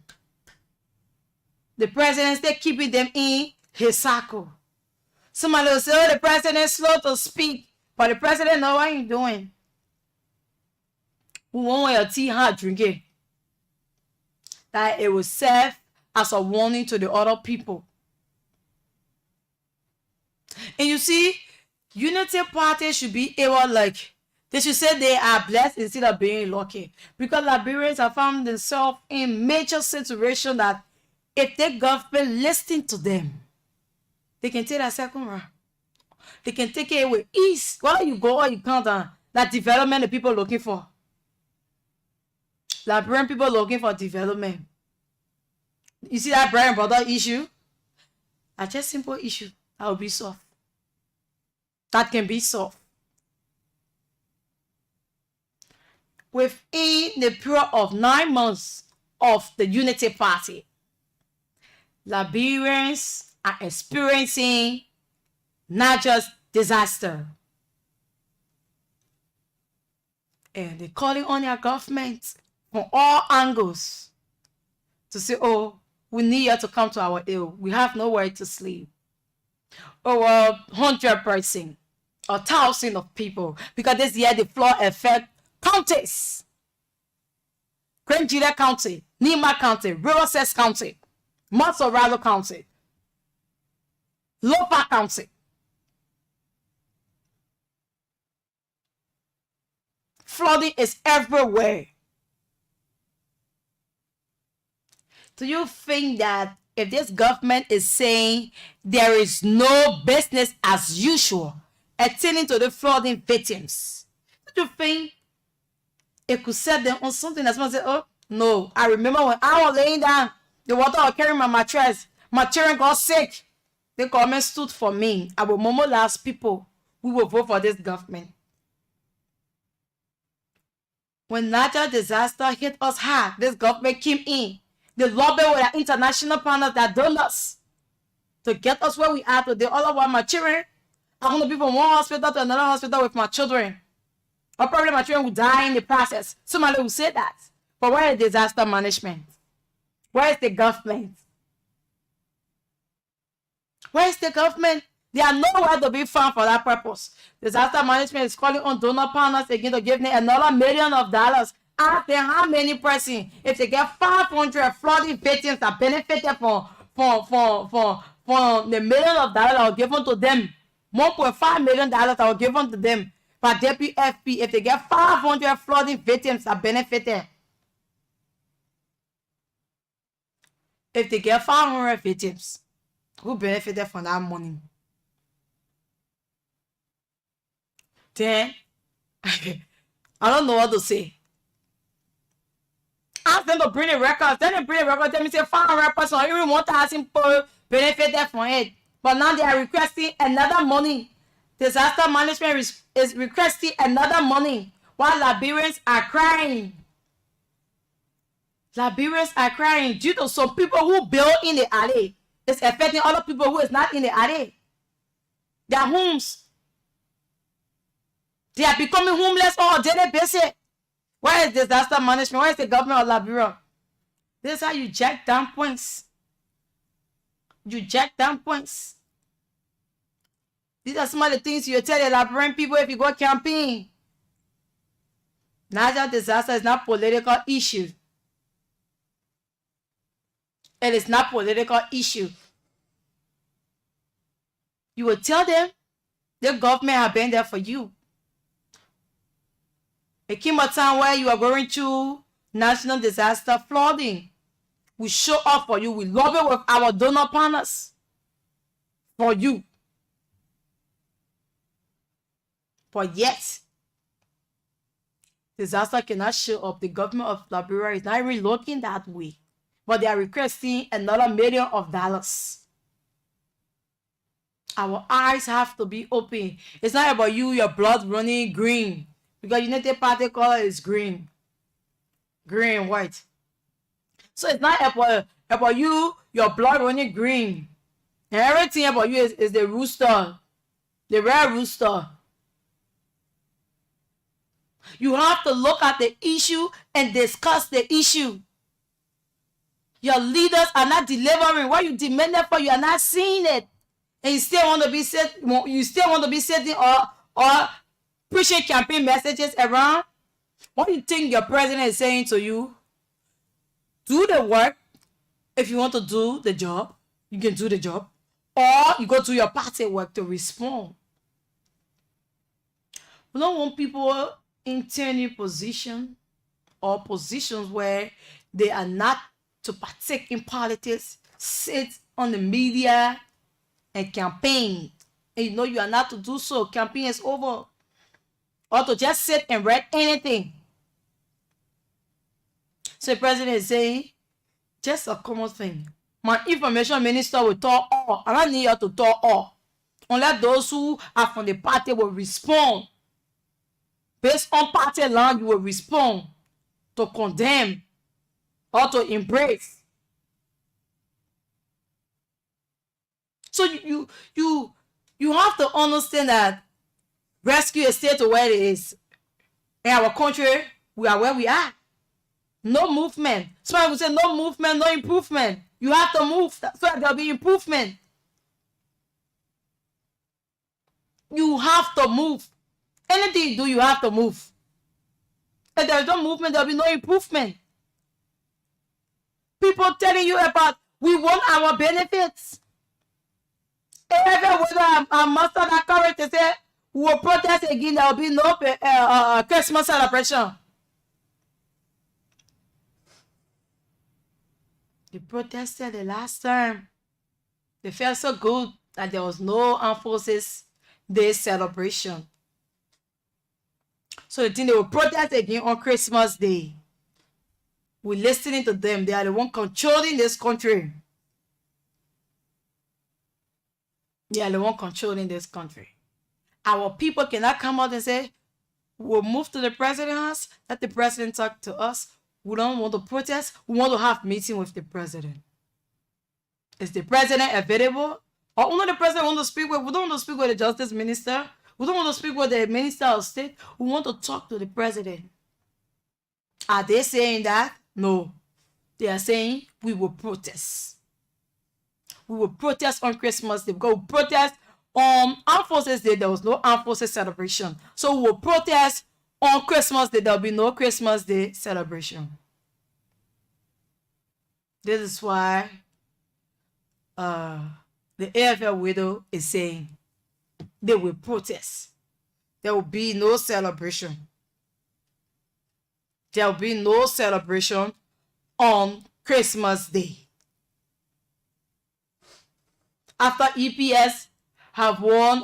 The president is still keeping them in his circle. Somebody will say, oh, the president is slow to speak. But the president knows what he's doing. We want your tea hard drinking. That it will serve as a warning to the other people. And you see, Unity Party should be able, like, they should say they are blessed instead of being lucky. Because Liberians have found themselves in major situations that if the government listen to them, they can take that second round. They can take it with ease. Where you go or you count on that development the people looking for. Liberian people looking for development. You see that bread and butter issue? That's just simple issue. That will be solved. That can be solved. Within the period of 9 months of the Unity Party, Liberians are experiencing not just disaster. And they're calling on their government from all angles to say, oh, we need you to come to our aid. We have nowhere to sleep. Over 100%, 1,000 of people, because this year the flood affect counties. Grand Julia County, Nima County, Riverside County, Monterey County, Lopa County. Flooding is everywhere. Do you think that if this government is saying there is no business as usual attending to the flooding victims, do you think it could set them on something that's going to say, oh, no, I remember when I was laying down, the water was carrying my mattress, my children got sick. The government stood for me. I will mobilize people. We will vote for this government. When natural disaster hit us hard, this government came in. They lobbied with our international partners that donors to get us where we are today. All of my children, I'm going to be from one hospital to another hospital with my children. Or probably my children will die in the process. Somebody will say that. But where is disaster management? Where is the government? Where is the government? They are nowhere to be found for that purpose. Disaster management is calling on donor partners again to give them another $1 million. Ask them how many persons, if they get 500 flooding victims that benefited from the $1 million that were given to them, $1.5 million that were given to them by WFP, if they get 500 flooding victims that benefited, if they get 500 victims who benefited from that money, then I don't know what to say. Ask them to bring the records. Then they bring the records. Tell me say 500 persons, even 1,000 people benefited from it. But now they are requesting another money. Disaster management is requesting another money while Liberians are crying. Liberians are crying due to some people who build in the alley. It's affecting other people who is not in the alley. Their homes. They are becoming homeless on a daily basis. Where is disaster management? Where is the government of Liberia? This is how you jack down points. You jack down points. These are some of the things you tell the Liberian people if you go camping. Natural disaster is not political issue. It is not political issue. You will tell them the government have been there for you. It came a time where you are going through national disaster flooding. We show up for you. We love it with our donor partners for you. But yet, disaster cannot show up. The government of Liberia is not even looking that way. But they are requesting another $1 million. Our eyes have to be open. It's not about you, your blood running green. Because United Party color is green. Green and white. So it's not about you, your blood running green. And everything about you is the rooster. The red rooster. You have to look at the issue and discuss the issue. Your leaders are not delivering what you demanded for. You are not seeing it. And you still want to be sitting or pushing campaign messages around. What do you think your president is saying to you? Do the work. If you want to do the job, you can do the job. Or you go do your party work to respond. We don't want people in turning position or positions where they are not to partake in politics, sit on the media and campaign. And you know you are not to do so. Campaign is over. Or to just sit and read anything. So the president is saying, just a common thing. My information minister will talk all. I don't need you to talk all. Unless those who are from the party will respond. Based on party line, you will respond to condemn or to embrace. So you have to understand that rescue is still to where it is. In our country, we are where we are. No movement. Somebody will say no movement, no improvement. You have to move so that there'll be improvement. You have to move. Anything you do, you have to move. If there is no movement, there'll be no improvement. People telling you about, we want our benefits. Every whether I muster that courage to say, we will protest again, there will be no Christmas celebration. They protested the last time. They felt so good that there was no Armed Forces Day celebration. So they think they will protest again on Christmas Day. We're listening to them. They are the one controlling this country. They are the one controlling this country. Our people cannot come out and say, we'll move to the president's house, let the president talk to us. We don't want to protest. We want to have meeting with the president. Is the president available? Or only the president want to speak with? We don't want to speak with the justice minister. We don't want to speak with the minister of state. We want to talk to the president. Are they saying that? No. They are saying we will protest. We will protest on Christmas Day. Because we protest on Armed Forces Day. There was no Armed Forces celebration. So we will protest on Christmas Day. There will be no Christmas Day celebration. This is why the AFL widow is saying they will protest. There will be no celebration. There will be no celebration on Christmas Day. After EPS have won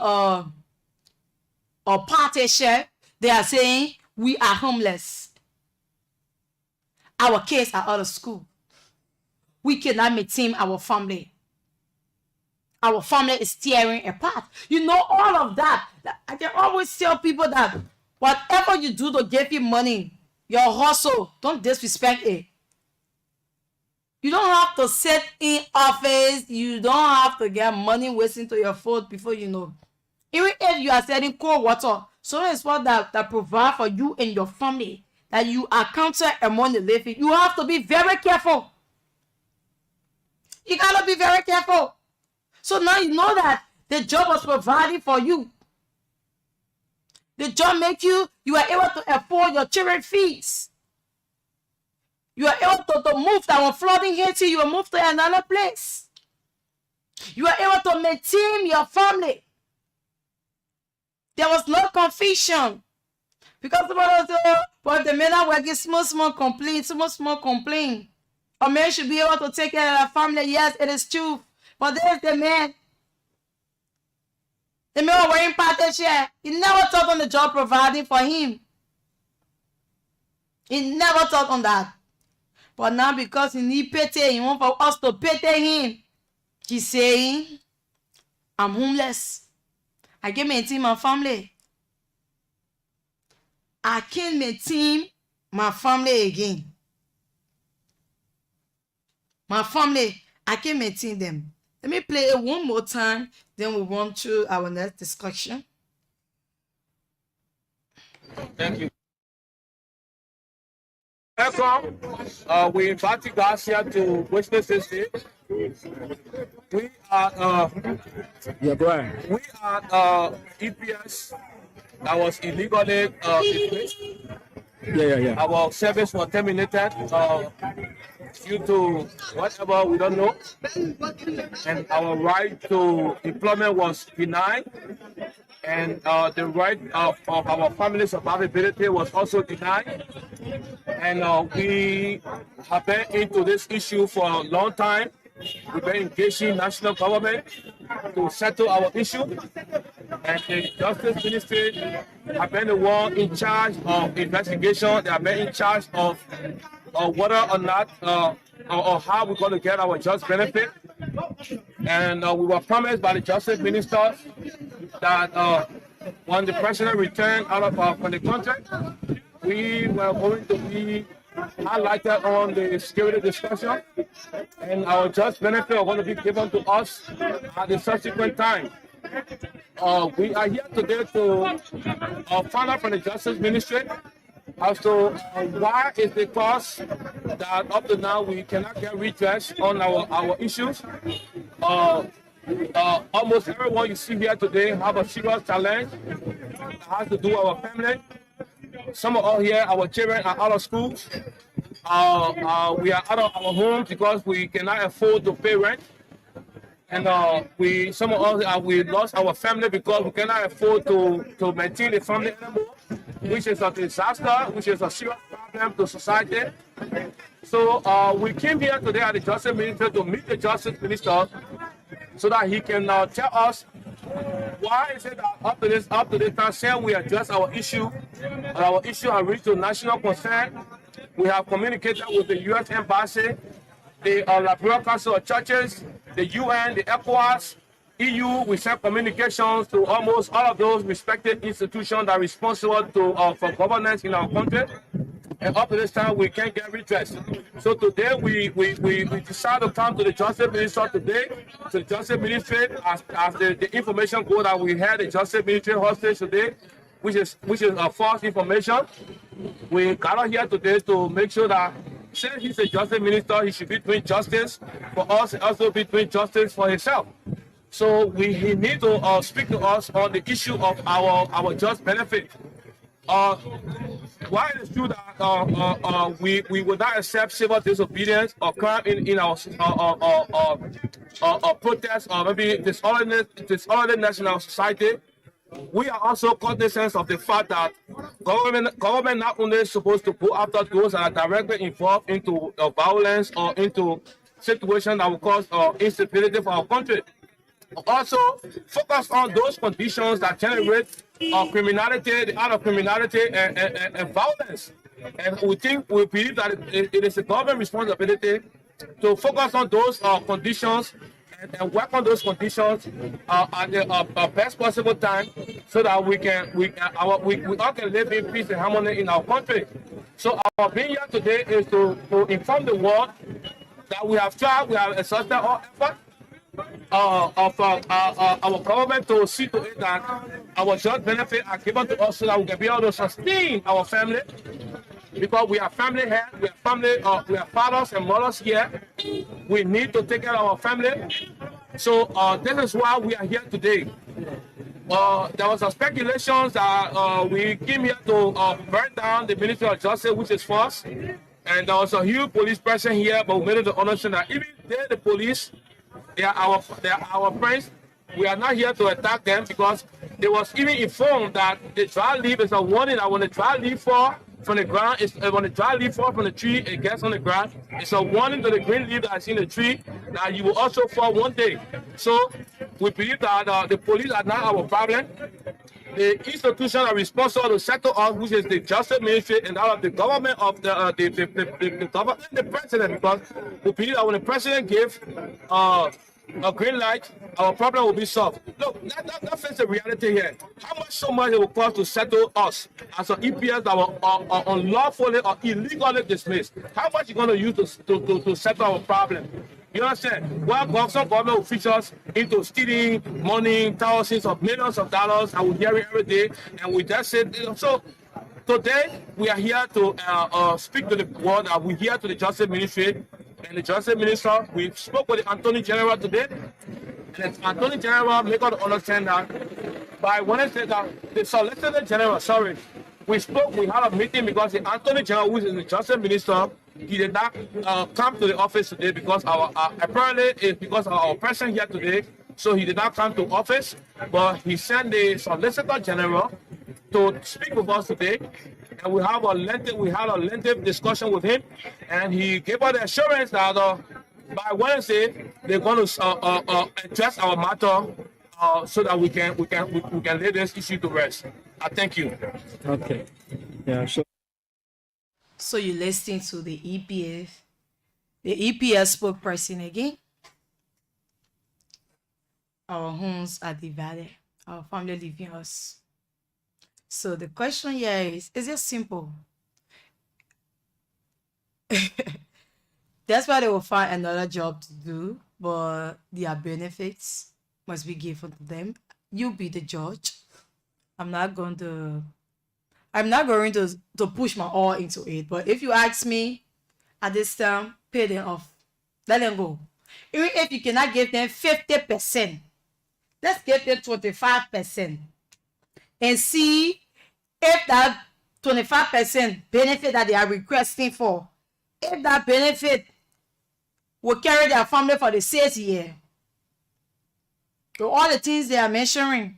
a party share, they are saying we are homeless. Our kids are out of school. We cannot maintain our family. our family is tearing apart. You know all of that. I can always tell people that whatever you do to give you money, your hustle, don't disrespect it. You don't have to sit in office. You don't have to get money wasting to your food before you know. Even if you are selling cold water, so it's what that provide for you and your family, that you are counted among the living. You have to be very careful. You gotta be very careful. So now you know that the job was providing for you. The job make you are able to afford your children's fees. You are able to move that when flooding hits you, you will move to another place. You are able to maintain your family. There was no confusion. Because somebody say, oh, but the men are working small complaint. A man should be able to take care of the family. Yes, it is true. But there's the man. The man was wearing partnership. He never thought on the job providing for him. He never thought on that. But now because he need pity, he want for us to pity him. He's saying, I'm homeless. I can't maintain my family. I can't maintain my family again. My family, I can't maintain them. Let me play it one more time, then we'll run through our next discussion. Thank you. Welcome. We invite you guys here to witness this day. We are Yeah, go ahead. we are EPS that was illegally replaced. Yeah. Our service was terminated due to whatever we don't know, and our right to employment was denied, and the right of our family survivability was also denied. And we have been into this issue for a long time. We've been engaging national government to settle our issue, and the Justice Ministry have been the one in charge of investigation. They have been in charge of whether or not or how we're going to get our just benefit. And we were promised by the Justice Minister that when the President returned out of from the country, we were going to be highlighted on the security discussion, and our just benefit are going to be given to us at the subsequent time. We are here today to find out from the Justice Ministry as to why is the cause that up to now we cannot get redress on our issues. Almost everyone you see here today have a serious challenge that has to do with our family. Some of us here, our children are out of school. We are out of our homes because we cannot afford to pay rent. And some of us, we lost our family because we cannot afford to maintain the family anymore, which is a disaster, which is a serious problem to society. So we came here today at the Justice Ministry to meet the Justice Minister so that he can tell us why is it that up to this time, saying we address our issue, and our issue has reached to national concern. We have communicated with the U.S. Embassy, the Liberal Council of Churches, the UN, the ECOWAS, EU. We sent communications to almost all of those respected institutions that are responsible for governance in our country. And up to this time, we can't get redress. So today, we decided to come to the Justice Minister today, to the Justice Ministry, as the information go that we had the Justice Ministry hostage today, which is a false information. We got here today to make sure that since he's a Justice Minister, he should be doing justice for us and also be doing justice for himself. So he need to speak to us on the issue of our just benefit. Why it is true that we would not accept civil disobedience or crime in our protest or maybe disorderly national society. We are also cognizant of the fact that government not only is supposed to go after those that are directly involved into violence or into situations that will cause instability for our country. Also focus on those conditions that generate criminality, the art of criminality and violence. And we believe that it is a government responsibility to focus on those conditions and work on those conditions at the best possible time, so that we all can live in peace and harmony in our country. So our being here today is to inform the world that we have tried, we have exhausted all effort of our government to see to it that our just benefits are given to us, so that we can be able to sustain our family. Because we are family here, we are family, we are fathers and mothers here. We need to take care of our family. So this is why we are here today. There was a speculations that we came here to burn down the Ministry of Justice, which is false. And there was a huge police presence here, but we made it to understand that even they, the police, they are our friends. We are not here to attack them, because they was even informed that the dry leaf is a warning that when the dry leaf fall from the ground, when the dry leaf fall from the tree, it gets on the ground. It's a warning to the green leaf that is in the tree that you will also fall one day. So we believe that the police are not our problem. The institution are responsible to settle us, which is the Justice Ministry and out of the government of the government and the president, because we believe that when the president gives a green light, our problem will be solved. Look, let's face the reality here. How much it will cost to settle us as an EPS that were unlawfully or illegally dismissed? How much you going to use to settle our problem? You understand? Well, some government officials into stealing money, thousands of millions of dollars, and we hear it every day, and we just said, so today we are here to speak to the world. We're here to the Justice Ministry. And the Justice Minister, we spoke with the Attorney General today, and the Attorney General make us understand that by Wednesday, that the Solicitor General, we had a meeting, because the Attorney General, who is the Justice Minister, he did not come to the office today, because apparently it's because of our presence here today, so he did not come to office, but he sent the Solicitor General to speak with us today. And we had a lengthy discussion with him, and he gave us the assurance that by Wednesday they're going to address our matter, so that we can lay this issue to rest. I thank you. Okay. Yeah, sure. So you listening to the EPS spokesperson again. Our homes are divided. Our family leaving us. So the question here is it simple? That's why they will find another job to do, but their benefits must be given to them. You be the judge. I'm not going to push my all into it. But if you ask me at this time, pay them off. Let them go. Even if you cannot give them 50%, let's give them 25%. And see if that 25% benefit that they are requesting for, if that benefit will carry their family for the 6th year. So all the things they are mentioning,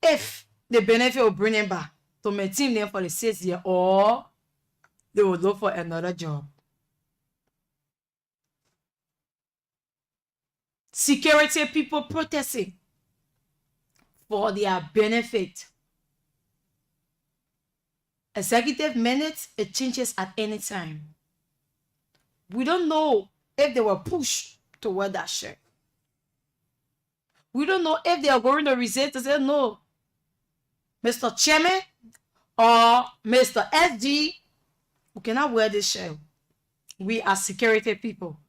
if the benefit will bring them back to maintain them for the 6th year, or they will look for another job. Security people protesting for their benefit. Executive minutes, it changes at any time. We don't know if they were pushed to wear that shirt. We don't know if they are going to resign to say, no, Mr. Chairman or Mr. SD, we cannot wear this shirt. We are security people.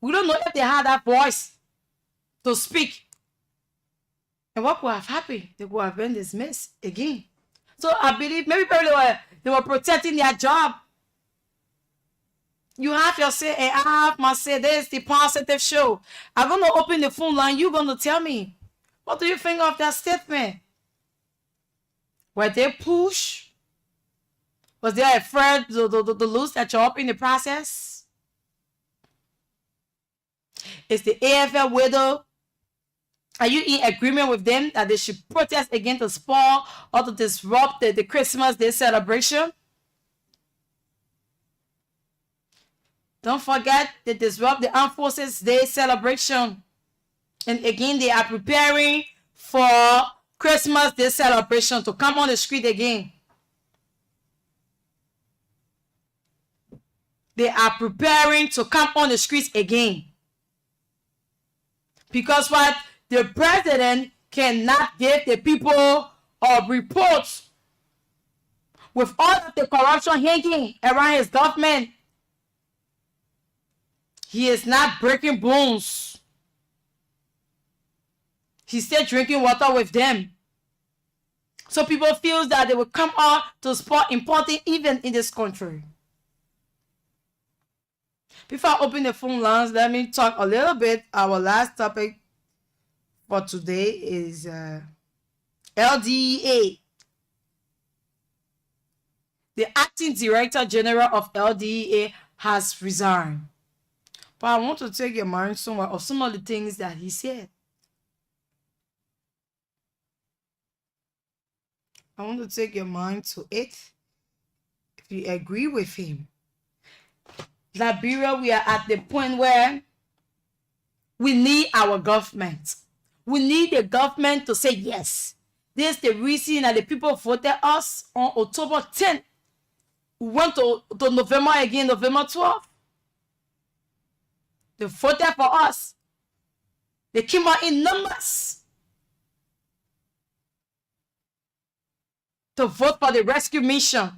We don't know if they had that voice to speak. And what would have happened? They would have been dismissed again. So I believe maybe they were protecting their job. You have your say, and I have my say. This is the positive show. I'm going to open the phone line. You're going to tell me. What do you think of that statement? Were they pushed? Was they afraid to lose their job in the process? Is the AFL widow? Are you in agreement with them that they should protest against the spoil or to disrupt the Christmas Day celebration? Don't forget, they disrupt the Armed Forces Day celebration. And again, they are preparing for Christmas Day celebration to come on the street again. They are preparing to come on the streets again. Because what? The president cannot give the people a report with all of the corruption hanging around his government. He is not breaking bones. He's still drinking water with them. So people feel that they will come out to support important event in this country. Before I open the phone lines, let me talk a little bit. Our last topic for today is LDEA. The acting director general of LDEA has resigned. But I want to take your mind somewhere of some of the things that he said. I want to take your mind to it. If you agree with him. Liberia, we are at the point where we need our government. We need the government to say yes. This is the reason that the people voted us on October 10th. We went to November again, November 12th. They voted for us. They came out in numbers to vote for the rescue mission.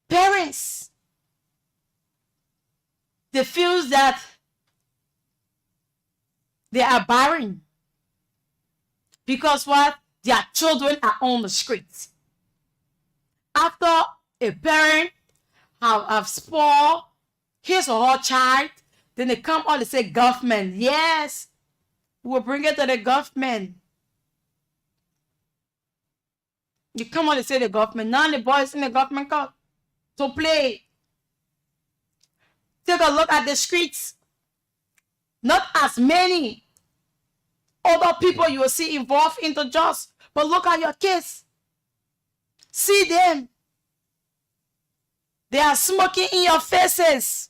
Parents, they feel that they are barren because what? Their children are on the streets. After a parent have spoiled his or her child, then they come out and say government. Yes, we'll bring it to the government. You come out and say the government. Now the boys in the government come to play. Take a look at the streets. Not as many other people you will see involved in the jobs, but look at your kids. See them. They are smoking in your faces.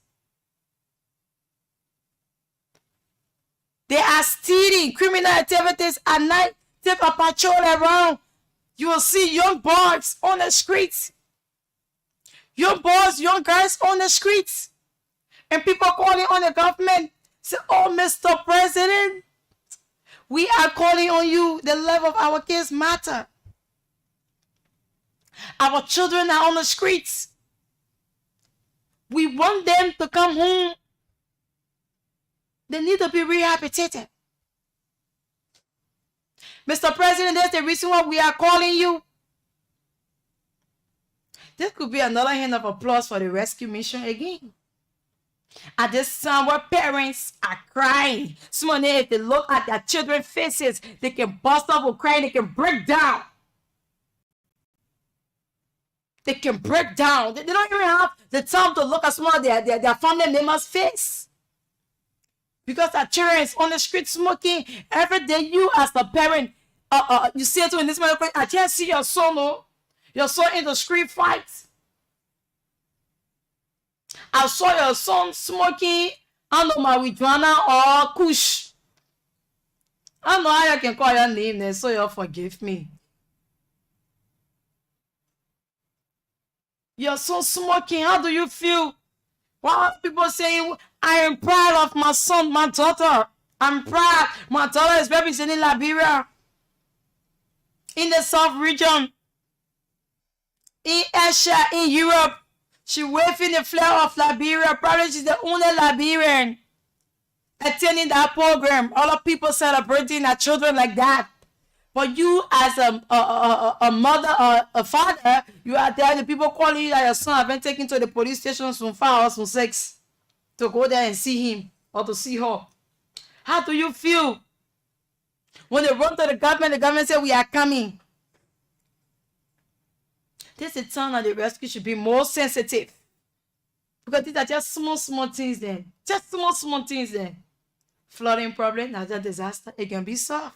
They are stealing, criminal activities at night. Take a patrol around. You will see young boys on the streets. Young boys, young girls on the streets. And people calling on the government. Say, oh, Mr. President, we are calling on you. The life of our kids matter. Our children are on the streets. We want them to come home. They need to be rehabilitated. Mr. President, that's the reason why we are calling you. This could be another hand of applause for the rescue mission again. At this time where parents are crying, someone if they look at their children's faces, they can bust up with crying, they can break down. They can break down. They don't even have the time to look at some of their family members' face. Because our children is on the street smoking. Every day you as the parent, you say to in this moment, I can't see your son, no. Your son in the street fights. I saw your son smoking under marijuana or kush. I don't know how you can call your name there, so you'll forgive me. Your son smoking, how do you feel? What are people saying? I am proud of my son, my daughter. I'm proud. My daughter is representing Liberia in the South region, in Asia, in Europe. She waving the flag of Liberia. Probably she's the only Liberian attending that program. All the people celebrating their children like that. But you as a mother or a father, you are there, the people calling you that your son have been taken to the police station from 5 or from 6 to go there and see him or to see her. How do you feel? When they run to the government say, we are coming. This is a time that the rescue should be more sensitive. Because these are just small things there. Just small things there. Flooding problem, natural disaster, it can be solved.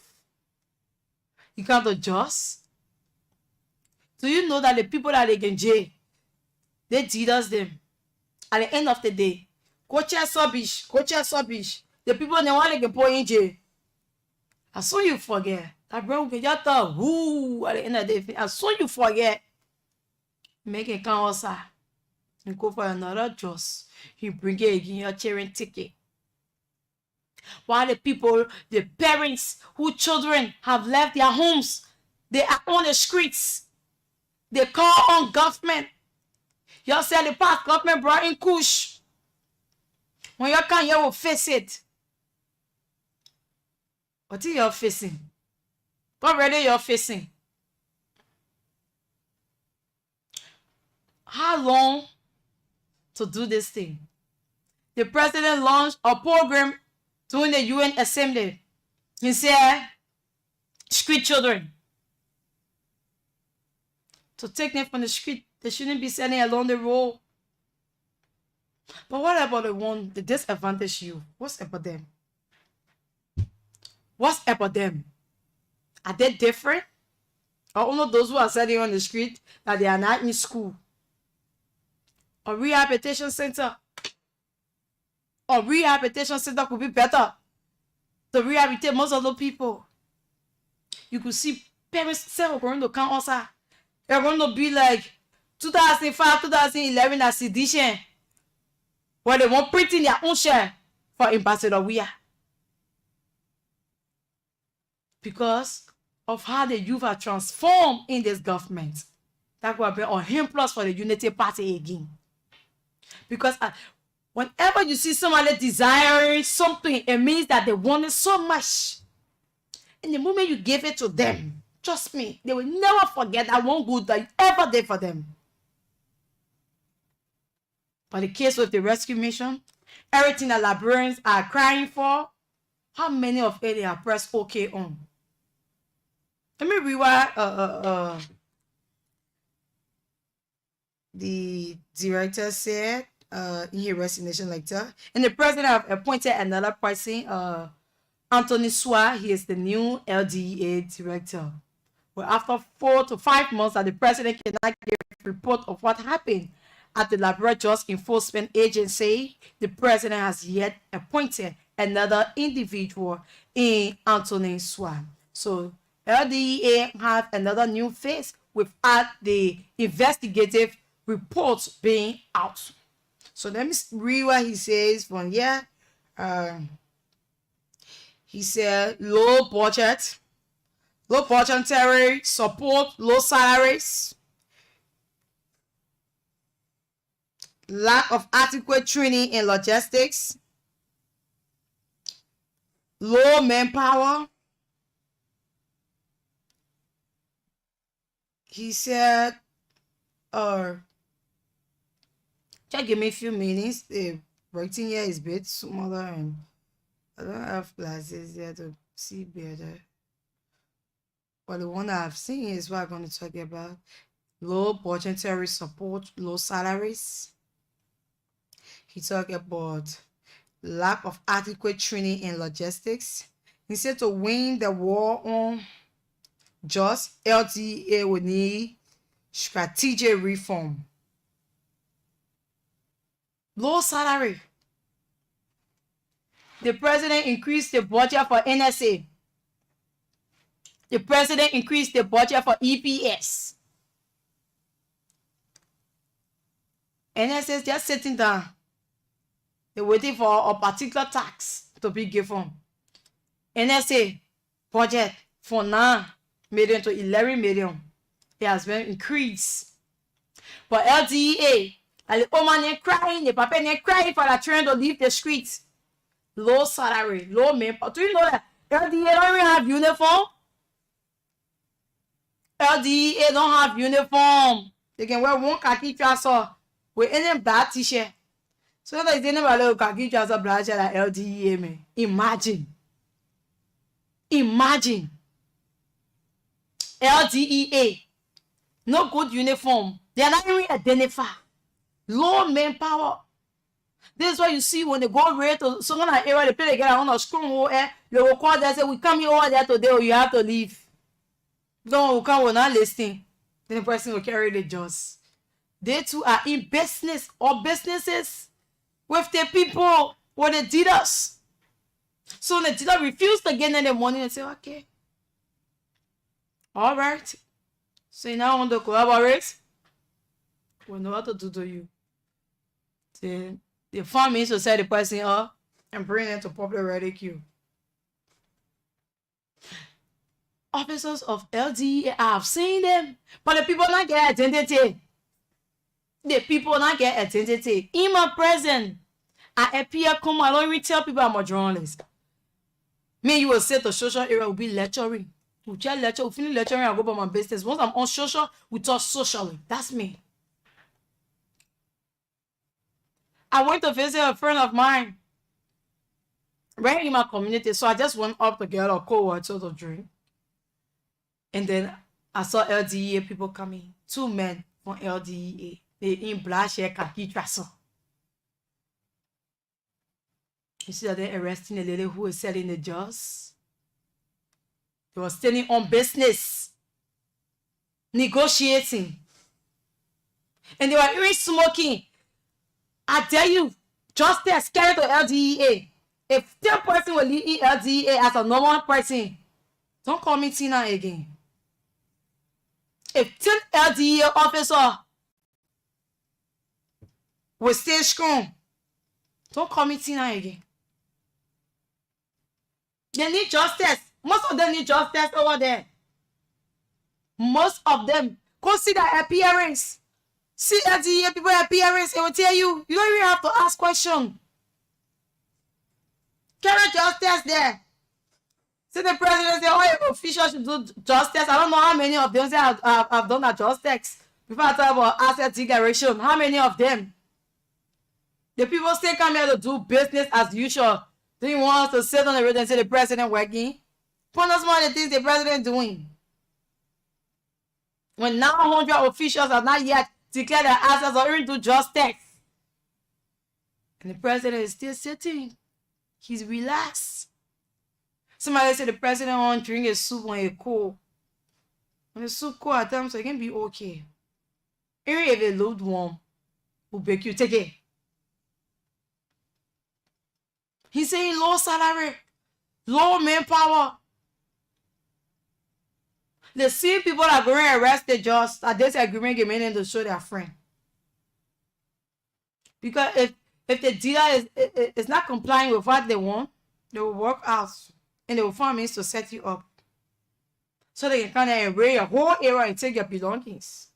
You can't adjust. Do you know that the people that they can jail, they did us them. At the end of the day, go check Subish. The people they want to put in jail. As soon you forget, that bro can just talk who at the end of the day. As soon you forget, make it come outside and go for another just. You bring it again, your cheering ticket. While the people, the parents whose children have left their homes, they are on the streets. They call on government. You say the past government brought in kush. When you come, you will face it. What are you facing? What already you're facing? How long to do this thing? The president launched a program during the UN Assembly. He said, street children. To take them from the street, they shouldn't be selling along the road. But what about the one, the disadvantaged youth? What's about them? What's about them? Are they different? Or only those who are selling on the street that they are not in school? A rehabilitation center. A rehabilitation center could be better to rehabilitate most of the people. You could see parents say we're going to come outside. They're going to be like 2005, 2011 as edition, where they won't print in their own share for Ambassador Weah. Because of how the youth are transformed in this government. That will be on him plus for the Unity Party again. Because whenever you see somebody desiring something, it means that they want it so much. And the moment you give it to them, trust me, they will never forget that one good that you ever did for them. But the case with the rescue mission, everything that librarians are crying for, how many of it they are pressed okay on? Let me read what the director said in his resignation letter. And the president have appointed another person, Anthony Swa. He is the new LDA director. Well, after 4 to 5 months that the president cannot give a report of what happened at the Liberia Justice Enforcement Agency, the president has yet appointed another individual in Anthony Swa. So LDA have another new face without the investigative reports being out. So let me read what he says from here. He said low budgetary support, low salaries, lack of adequate training in logistics, low manpower. He said, just give me a few minutes. The writing here is a bit smaller and I don't have glasses here to see better. But the one that I've seen is what I'm going to talk about. Low budgetary support, low salaries. He talked about lack of adequate training in logistics. He said to win the war on just LDA would need strategic reform. Low salary. The president increased the budget for NSA. The president increased the budget for EPS. NSA is just sitting down. They're waiting for a particular tax to be given. NSA budget for 9 million to 11 million. It has been increased. But LDA, and the old man crying, the papa crying for the children to leave the streets. Low salary, low manpower. Do you know that LDA don't even have uniform? LDA don't have uniform. They can wear one khaki trouser with any black t-shirt. So that they never let khaki trouser black shirt like LDA, man. Imagine. LDEA. No good uniform. They are not even identified. Low manpower. This is what you see when they go raid to some kind of area, they play together on a stronghold air. They will call there and say, we come here over there today or you have to leave. No, we come, we're not listening. Then the person will carry the jaws. They too are in business or businesses with the people or the dealers. So the dealer refused to get in the money and say, okay. All right. So you now want to collaborate? We know what to do to you. Then The farm is to set the person up and bring them to public ridicule. Officers of LDA, I have seen them, but the people not get identity. The people not get identity. In my present, I appear come, I don't even tell people I'm a journalist. Me, you will say the social area will be lecturing. We just lecture, we finish lecturing, I go about my business. Once I'm on social, we talk socially. That's me. I went to visit a friend of mine right in my community, so I just went up to get a cold water to drink. And then I saw LDEA people coming. 2 men from LDEA. They in black shirt, khaki dress. You see that they're arresting a lady who was selling the jars. They were standing on business, negotiating. And they were even smoking. I tell you, justice carried to LDEA. If 10 person will leave LDEA as a normal person, don't call me Tina again. If 10 LDEA officer will stay strong, don't call me Tina again. They need justice. Most of them need justice over there. Most of them. Consider appearance. See LDEA people appearance, it will tell you. You don't even have to ask questions. Carry justice there. See the president say, oh, officials should do justice. I don't know how many of them say I've done that justice. Before I talk about asset declaration, how many of them? The people still come here to do business as usual. Do you want us to sit on the road and say the president working? Point us more the things the president doing. When 900 officials are not yet declared their assets or even do justice. And the president is still sitting. He's relaxed. Somebody said the president won't drink a soup when it's cold. When the soup cold at times, so it can be okay. Even if it looked warm, will bake you. Take it. He's saying low salary, low manpower. The same people that are going to arrest the judge at this agreement get meaning to show their friend. Because if the dealer is not complying with what they want, they will work out and they will find means to set you up. So they can kind of invade your whole area and take your belongings.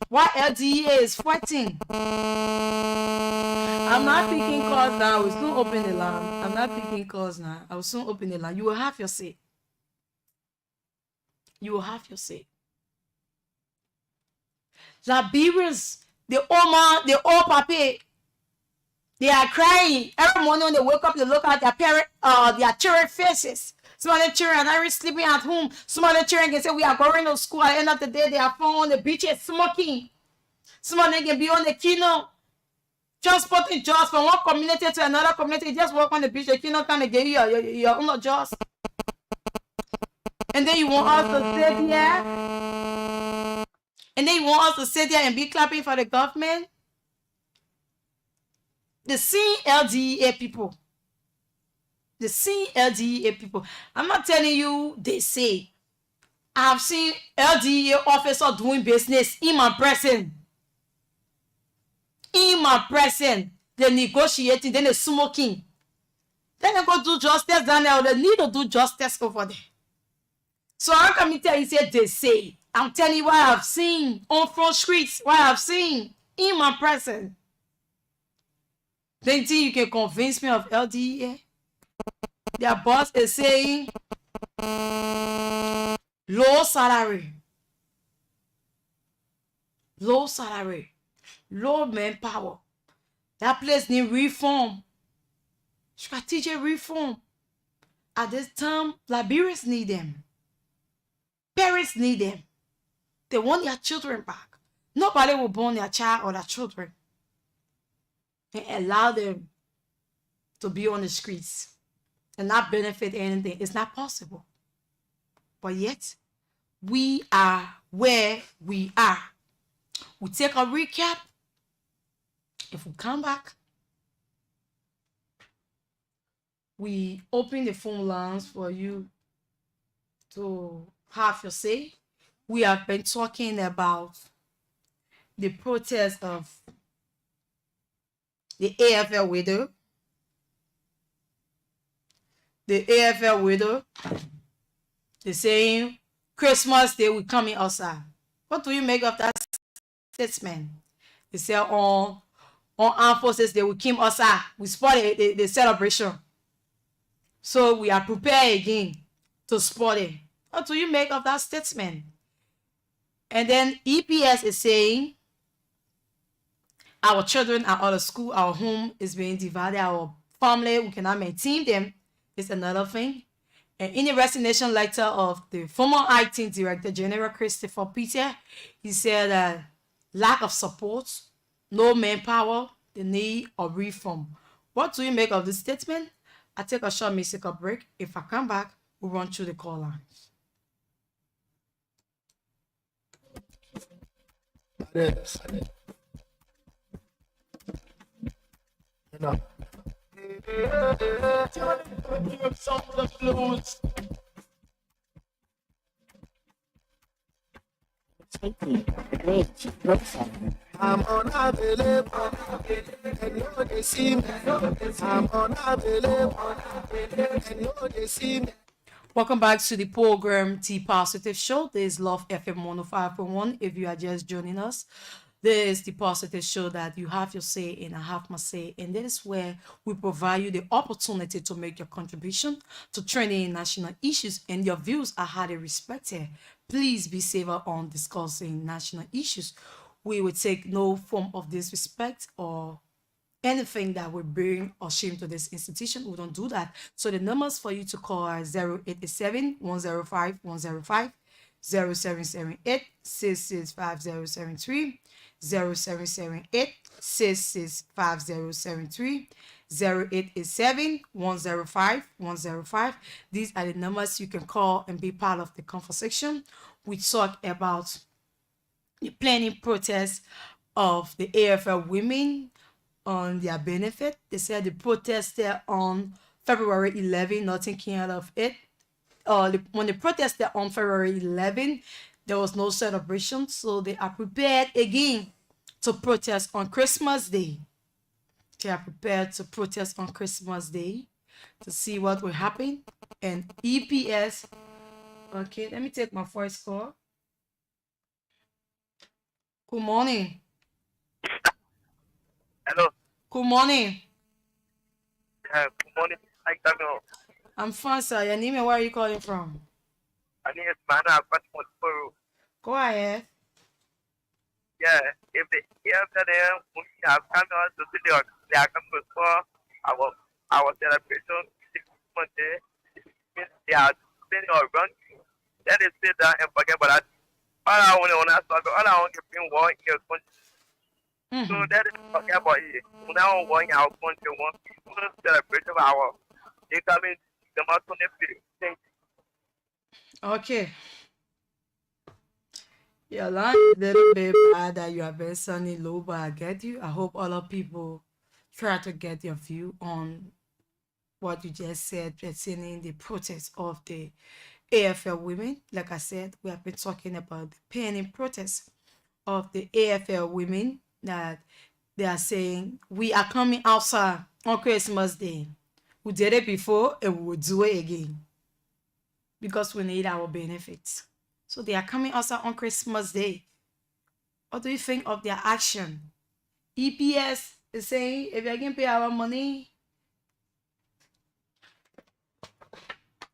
Why LDEA is fighting? I'm not picking calls now. I will soon open the line. I'm not picking calls now. I will soon open the line. You will have your say. You will have your say. Liberians, the old man, the old papi, they are crying. Every morning when they wake up, they look at their children faces. Some of the children are not even sleeping at home. Some of the children can say, we are going to school. At the end of the day, they are found on the beaches smoking. Some of them can be on the kino, transporting jobs from one community to another community. You just walk on the beach, the kino kind of give you your own jobs. And then you want us to sit here? And then you want us to sit here and be clapping for the government? The CLDEA people. The CLDEA people. I'm not telling you, they say. I've seen LDEA officers doing business in my presence. In my presence. They're negotiating, then they're smoking. Then they go do justice down there. They need to do justice over there. So how can me tell you, say they say? I'm telling you what I've seen on front streets, what I've seen in my presence. Then you think you can convince me of LDEA? Their boss is saying low salary, low manpower. That place need reform, strategic reform. At this time, Liberians need them. Parents need them. They want their children back. Nobody will burn their child or their children and allow them to be on the streets and not benefit anything. It's not possible. But yet, we are where we are. We take a recap. If we come back, we open the phone lines for you to have your say. We have been talking about the protest of The AFL widow. The AFL widow. They're saying Christmas Day we coming outside. What do you make of that statement? They say on Armed Forces Day we came outside. We spotted the celebration. So we are prepared again to spot it. What do you make of that statement? And then EPS is saying our children are out of school, our home is being divided, our family, we cannot maintain them. It's another thing. And in the resignation letter of the former IT Director General Christopher Peter, he said that lack of support, no manpower, the need of reform. What do you make of this statement? I take a short musical break. If I come back, we'll run through the call lines. Yes. You know. I'm unavailable, and you they see me. I'm unavailable, and you they see me. Welcome back to the program T Positive Show. This is Love FM 105.1. If you are just joining us, this is the positive show that you have your say and I have my say. And that is where we provide you the opportunity to make your contribution to trending in national issues, and your views are highly respected. Please be safer on discussing national issues. We will take no form of disrespect or anything that would bring or shame to this institution. We don't do that. So the numbers for you to call are 0887 105 105, 0778 665073, 0778 665073, 0887 105 105. These are the numbers you can call and be part of the conversation. We talk about the planning protest of the AFL women on their benefit. They said the protested on February 11, nothing came out of it. When they protested on February 11, there was no celebration, so they are prepared again to protest on Christmas Day. They are prepared to protest on Christmas Day to see what will happen. And EPS, okay, let me take my voice call. Good morning. Hello. Good morning. Good morning. I'm fine, sir. Your name and where are you calling from? My name is Mana. I'm from Peru. Go ahead. Yeah, if the AFL we have come out to see they are coming for our celebration this Monday. They are spending or run. Let us sit down and forget about that. All I want to all I want to bring one year country. So that is forget about it. Now one our country one celebration of our they coming the Martin. Okay. Your line is a little bit bad that you are very sunny low, but I get you. I hope all of people try to get your view on what you just said pertaining the protest of the AFL women. Like I said, we have been talking about the pending protest of the AFL women that they are saying we are coming outside on Christmas Day. We did it before and we will do it again because we need our benefits. So they are coming outside on Christmas Day. What do you think of their action? EPS is saying if you can pay our money,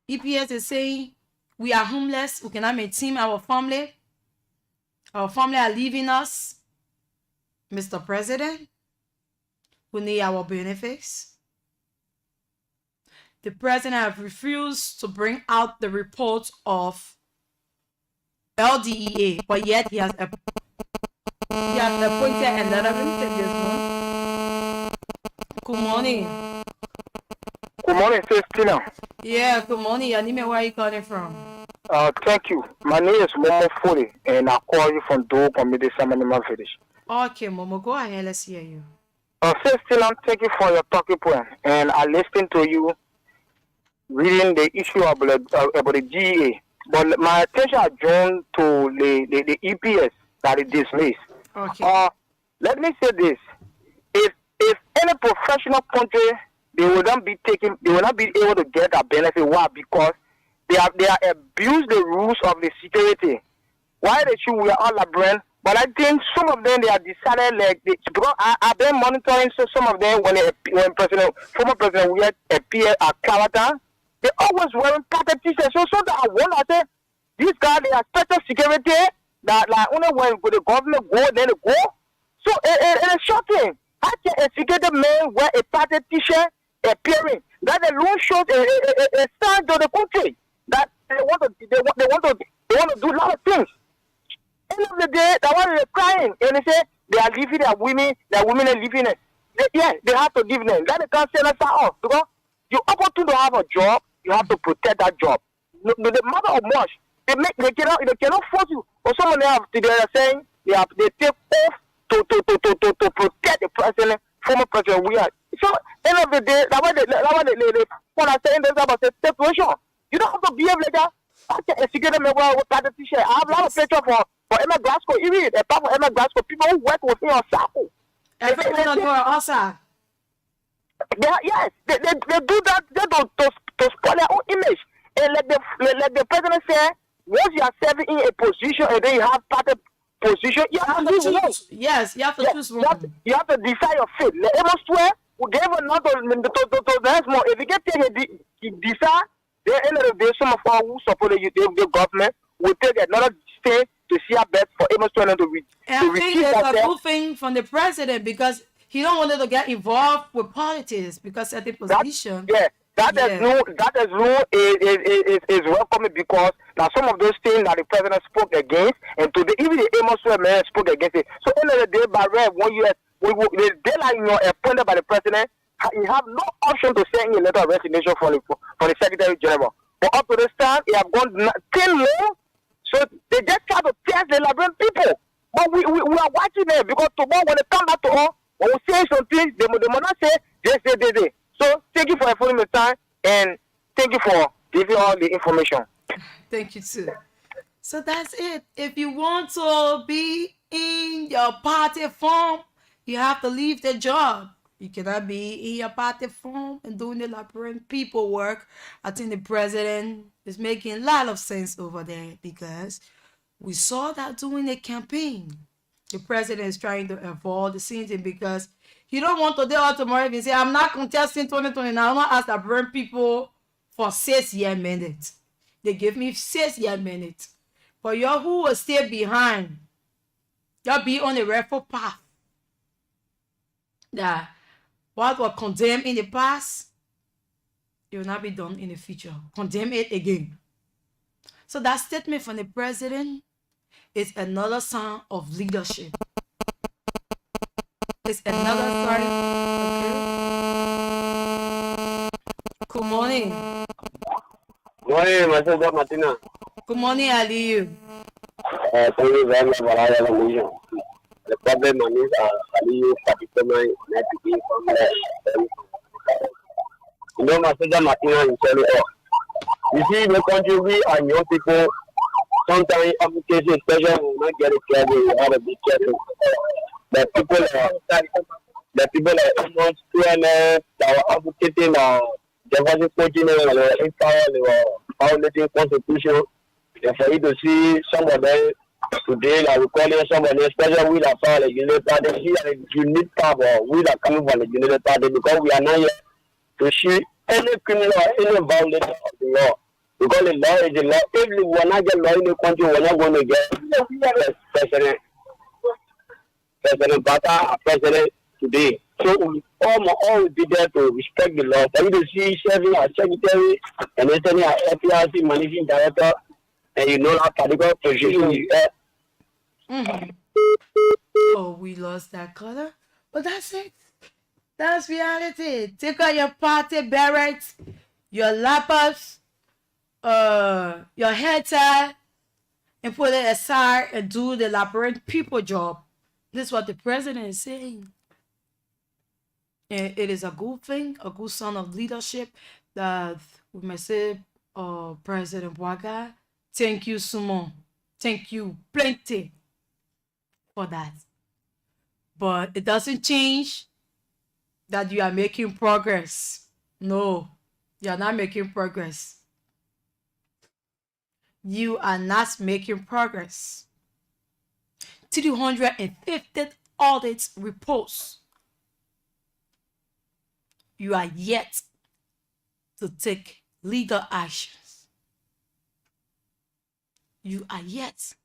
EPS is saying we are homeless, we cannot maintain our family. Our family are leaving us. Mr. President, we need our benefits. The president has refused to bring out the report of LDEA, but yet he has appointed another. Let me take this one. Good morning. Good morning, Tina. Yeah, good morning. Your name and where are you calling from? Thank you. My name is Momo Fuli, and I call you from Do Community Samanima Village. Okay, Momo, go ahead. Let's hear you. Tina, thank you for your talking point, and I listened to you reading the issue about the GEA. But my attention is drawn to the EPS that is dismissed. Okay. Let me say this. If any professional country, they will not be able to get that benefit. Why? Because they are abuse the rules of the security. Why they should we are all labyrinth? But I think some of them they are decided because I've been monitoring some of them when former president we had appear at character, they always wearing pattern t-shirts. So that I wonder, I say, these guys they are special security that like only when the government go then they go. So it's shocking. How can a security man wear a pattern t-shirt appearing? That alone shows a sign to the country that they want to do a lot of things. End of the day, that one is crying, and they say they are leaving their women are leaving it. They have to leave them. That they can't send us off because you opportunity to have a job, you have to protect that job. No matter how much they cannot force you. Or someone else they are saying they take off to protect the president, former president we are. So end of the day, that one they when I say this about the situation, you don't have to behave like that. I can execute them with that t-shirt. I have a lot of pictures for Emma Glasgow, even apart from Emma Glasgow, people who work with me on Sapo. Everyone on your outside. Yes, they do that to spoil their own image. And like the president said, once you are serving in a position and then you have party position, you have to choose. Yes, you have to choose one. You have to decide your fate. Let us swear, we gave another to the more. If you get decide, then end of the day, some of us who support the government will take another step to see our best for Amos to reach. And I think it's a good thing from the president because he don't want to get involved with politics because at the position. That is welcome because now some of those things that the president spoke against, and today even the Amos man spoke against it. So end of the day, by right, 1 year, the deadline appointed by the president, he have no option to send a letter of resignation for the Secretary General. But up to this time, he have gone 10 more. So they just try to test the Liberian people. But we are watching them because tomorrow when they come back to us, when we say something, they will not say this. So thank you for informing me time and thank you for giving all the information. Thank you too. So that's it. If you want to be in your party form, you have to leave the job. You cannot be in your party form and doing the labyrinth people work. I think the president is making a lot of sense over there because we saw that during the campaign. The president is trying to avoid the same because he don't want to do tomorrow and say, I'm not contesting 2020. Now I'm not ask the labyrinth people for 6 year minutes. They give me 6 year minutes. For you who will stay behind, you'll be on the rightful path. That what was condemned in the past, it will not be done in the future. Condemn it again. So that statement from the president is another sign of leadership. It's another sign. Okay. Good morning. Morning, my sister Martina. Good morning, Aliyu. Thank you very much for our mission. The problem is Aliyu particularly not to be from the you know, my sister Martina is telling us. You see, the country we are young people. Sometimes application, especially when we not get it careful, we have to be careful. The people are almost 200 that were advocating diversity coaching and in power, they were violating constitution. And for you to see some of them today, like we call it somebody, especially we that power legislative party, here is a unique power, we that coming from the legislative party because we are not here to see any criminal or any violation of the law. Because the law is the law. If we will not get law in the country, we're not going to get President Bata, President today. So we all be there to respect the law. For you to see serving as secretary and then serving as FPRC managing director, and you know that particular position you have. Mm-hmm. Oh, we lost that color. But that's it. That's reality. Take out your party barracks, your lappers, your head tie, and put it aside and do the labyrinth people job. This is what the president is saying. And it is a good thing, a good sign of leadership that we may say, President Waga, thank you, Sumo. Thank you plenty for that. But it doesn't change that you are making progress. No, you are not making progress. You are not making progress. 350 audits reports. You are yet to take legal actions. You are yet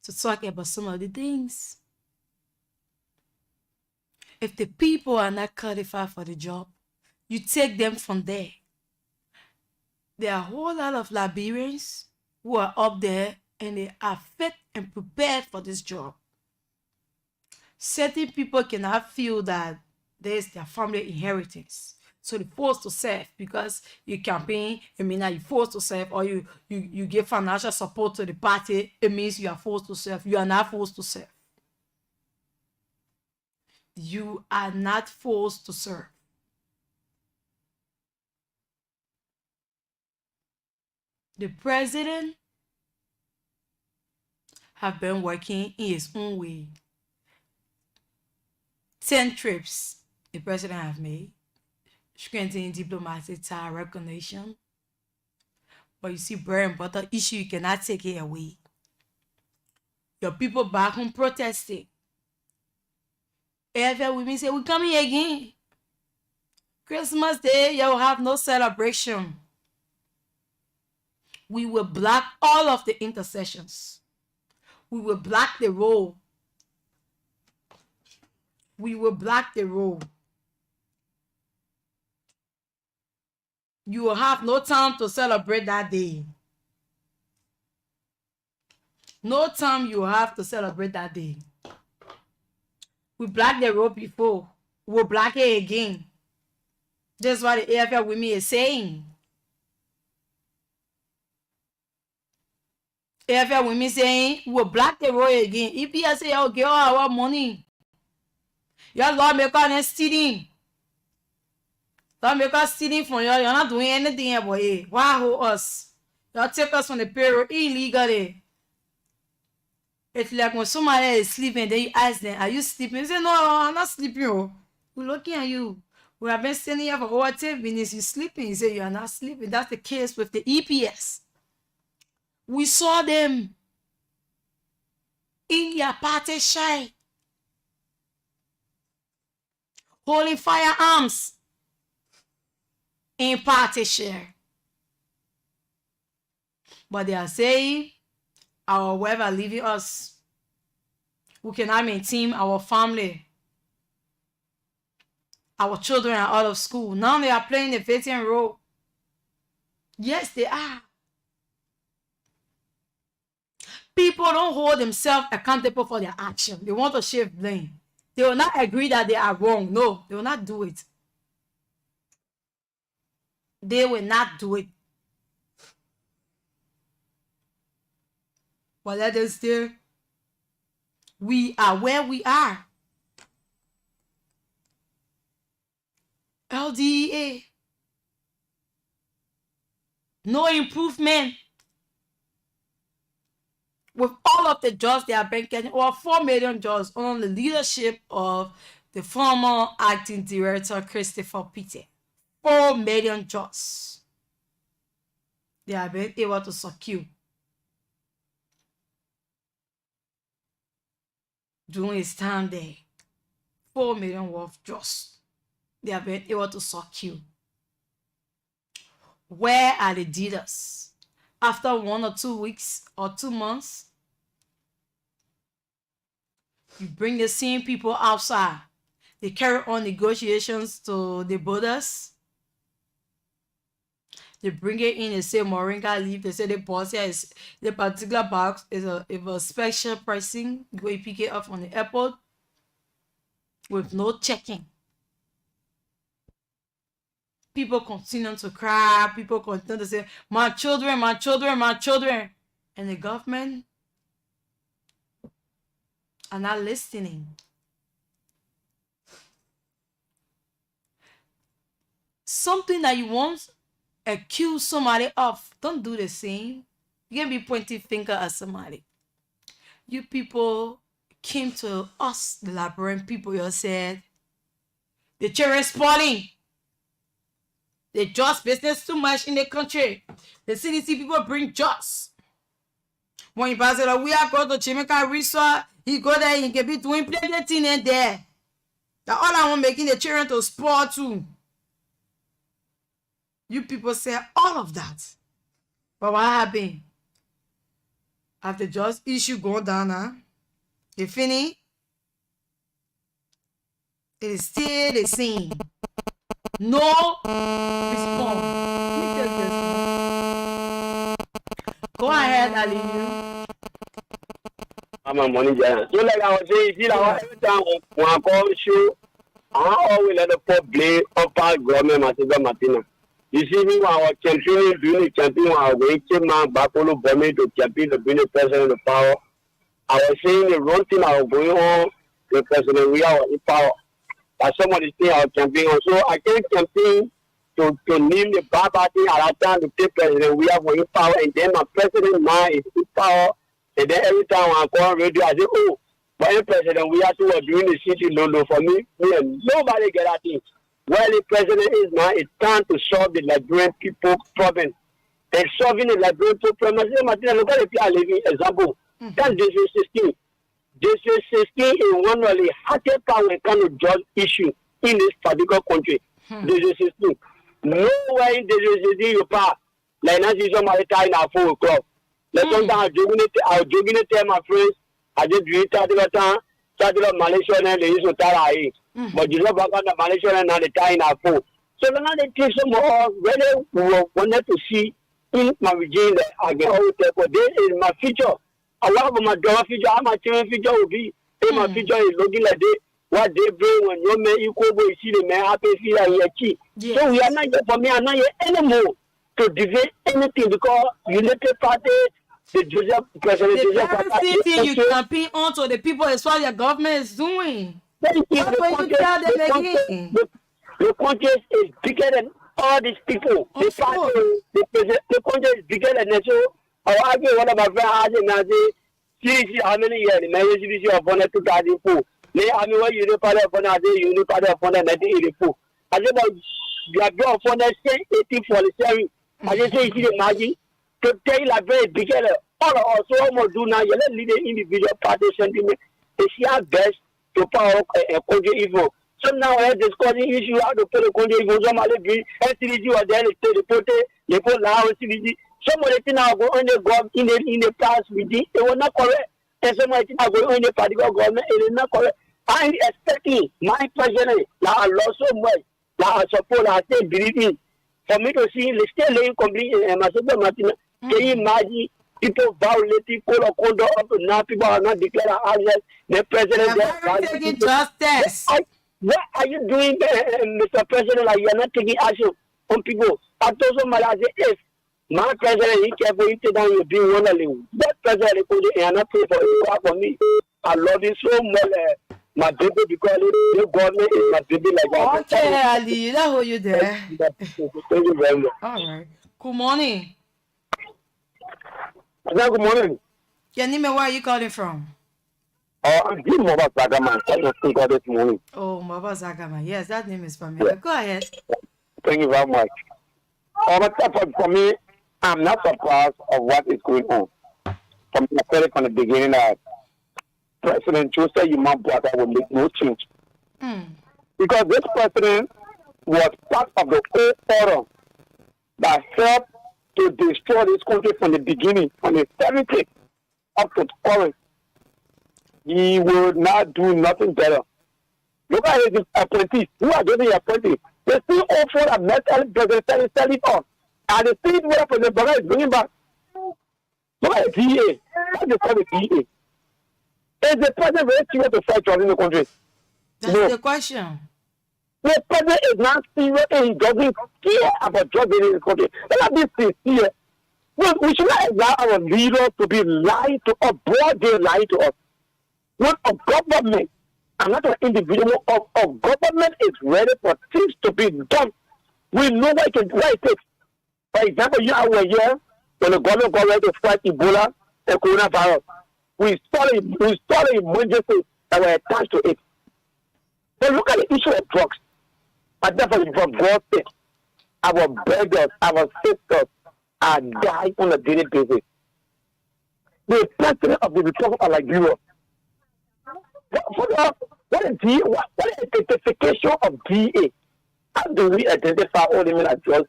to talk about some of the things. If the people are not qualified for the job, you take them from there. There are a whole lot of Liberians who are up there and they are fit and prepared for this job. Certain people cannot feel that there's their family inheritance. So they're forced to serve because you campaign, it means that you're forced to serve, or you give financial support to the party, it means you are forced to serve. You are not forced to serve. You are not forced to serve. The president have been working in his own way. 10 trips the president have made, strengthening diplomatic tie recognition. But you see, bread and butter issue, you cannot take it away. Your people back home protesting. Every women say, we coming again. Christmas Day, you will have no celebration. We will block all of the intercessions. We will block the road. We will block the road. You will have no time to celebrate that day. No time you will have to celebrate that day. We blocked the road before. We'll block it again. That's what the AFL women is saying. AFL women saying, we'll block the road again. EPS say, oh, give all our money. Your lawmaker is stealing. Lawmaker stealing from you. You're not doing anything about it. Why hold us? Y'all take us from the payroll illegally. It's like when somebody is sleeping, then you ask them, are you sleeping? They say, no, I'm not sleeping. Oh. We're looking at you. We have been standing here for over 10 minutes. You're sleeping. You say you are not sleeping. That's the case with the EPS. We saw them in their party shy, holding firearms in party share. But they are saying, our wife are leaving us. We cannot maintain our family. Our children are out of school. Now they are playing the victim role. Yes, they are. People don't hold themselves accountable for their action. They want to shift blame. They will not agree that they are wrong. No, they will not do it. They will not do it. But let us still, we are where we are. LDEA. No improvement. With all of the jobs they have been getting, over 4 million jobs under the leadership of the former acting director, Christopher Peter. 4 million jobs they have been able to secure during his time there. 4 million worth jobs they have been able to secure. Where are the dealers? After 1 or 2 weeks or 2 months, you bring the same people outside. They carry on negotiations to the borders. They bring it in and say moringa leaf. They say the boss here is the particular box is a special pricing. Go pick it up from the airport with no checking. People continue to cry. People continue to say, my children, my children, my children. And the government are not listening. Something that you want accuse somebody of, don't do the same. You can be pointing finger at somebody. You people came to us, the Liberian people, you said, The children spoiling. They just business too much in the country. The CDC people bring jobs. When you pass it, we are going to Jamaica Resort. He go there, he can be doing plenty of things in there. That all I want making the children to spoil too. You people say all of that. But what happened? After just issue going down now, you finish, it is still the same. No response. Let me take this one. Go ahead, Aliyu. I'm a money giant. So like I was saying, you know, every time when call show, I always let the poor blame upper government Matilda Martina. You see me when I was campaigning, doing the campaign, when I was waiting man back on the government to campaign to bring the president in power. I was saying the wrong thing I was going on, the president we are in power. But somebody say I was campaigning on. So I can't campaign to name the bad thing at that time to take president we are in power, and then my president now is in power. And then every time I call radio, I say, oh, but the president we are to doing the city Lolo for me. Yeah, nobody get that thing. Well, the president is now, it's time to solve the Liberian people problem. And solving the Liberian people problem. Look at the living example. That's District 16. District 16 is one of the hardest power kind of judge issue in this particular country. District 16. Nowhere in District 16 you pass. Like now, see somebody tying at 4 o'clock. Like sometimes I was jogging it, tell my friends, I just do it at the time. Malaysia and they used to tie. But you know, back on the Malaysia and the time at 4. So now they take some more, really wanted to see in my region that I get all the time. This is my future. A lot of my daughter future, my children future will be, if my future is looking like this, what they bring when you make you go see the man happy feel like here. So we are not here for me, I'm not here anymore to debate anything because United Party, the Joseph President Joseph Party. You campaign on to the people is what your government is doing. The country is bigger than all these people. The country is bigger than that. So I argue one of my friends and see how many years the marriage of 2004. They are me what you party upon a day, you party upon 1984. I said, you are going for the same 1847. I just say, you see the magic to tell you very bigger. All also almost do now, you let lead the individual party sentiment. They see our best to power a country evil. So now I discussing issue how to put a country evil. Somebody be NCDG or then they put CDG. Somebody think I go on the government in the past with it was not correct. And somebody think I go on the particular government, it is not correct. I'm expecting my president, I lost so much, I support, I still believe in. For me to see, still laying complete in Matilda Martina. Can you imagine people violating code of conduct up to now? People are not declared as the president. Justice. What are you doing, Mr. President? Like you are not taking action on people. I told somebody, I said, if my president, he careful, he take down your being one of them. That president, he cannot pay for me. I love you so much. My baby, because the government is my baby like that. Okay, Ali, that's who you there. Thank you very much. All right. Good morning. Good morning. Your name and where are you calling from? I'm Jim Maba Zagaman. I just think of this morning. Oh, Maba Zagaman. Yes, that name is familiar. Yeah. Go ahead. Thank you very much. For me, I'm not surprised of what is going on. From the beginning that President Joseph Yuma brother will make no change. Because this president was part of the whole order that helped to destroy this country from the beginning, from the 70s up to current. He will not do nothing better. Look at his apprentices. Who are getting apprentices? They still offer a metal president sell it on. And the state where President Baba is bringing back. Look at the DA. What they call the DA? Is the president very serious to fight drugs in the country? That's the question. The president is not serious and he doesn't care about drugs in the country. Let us be sincere. We should not allow our leaders to be lying to us, broad day lying to us. Not a government, and not an individual, of government is ready for things to be done. We know what it takes. For example, you are here when the government got ready to fight Ebola and coronavirus. We installed emergency that were attached to it. But look at the issue of drugs. I definitely for God's sake, our brothers, our sisters are dying on a daily basis. The president of the Republic of Liberia. What is DA? What is the identification of DA? How do we identify all the men that drugs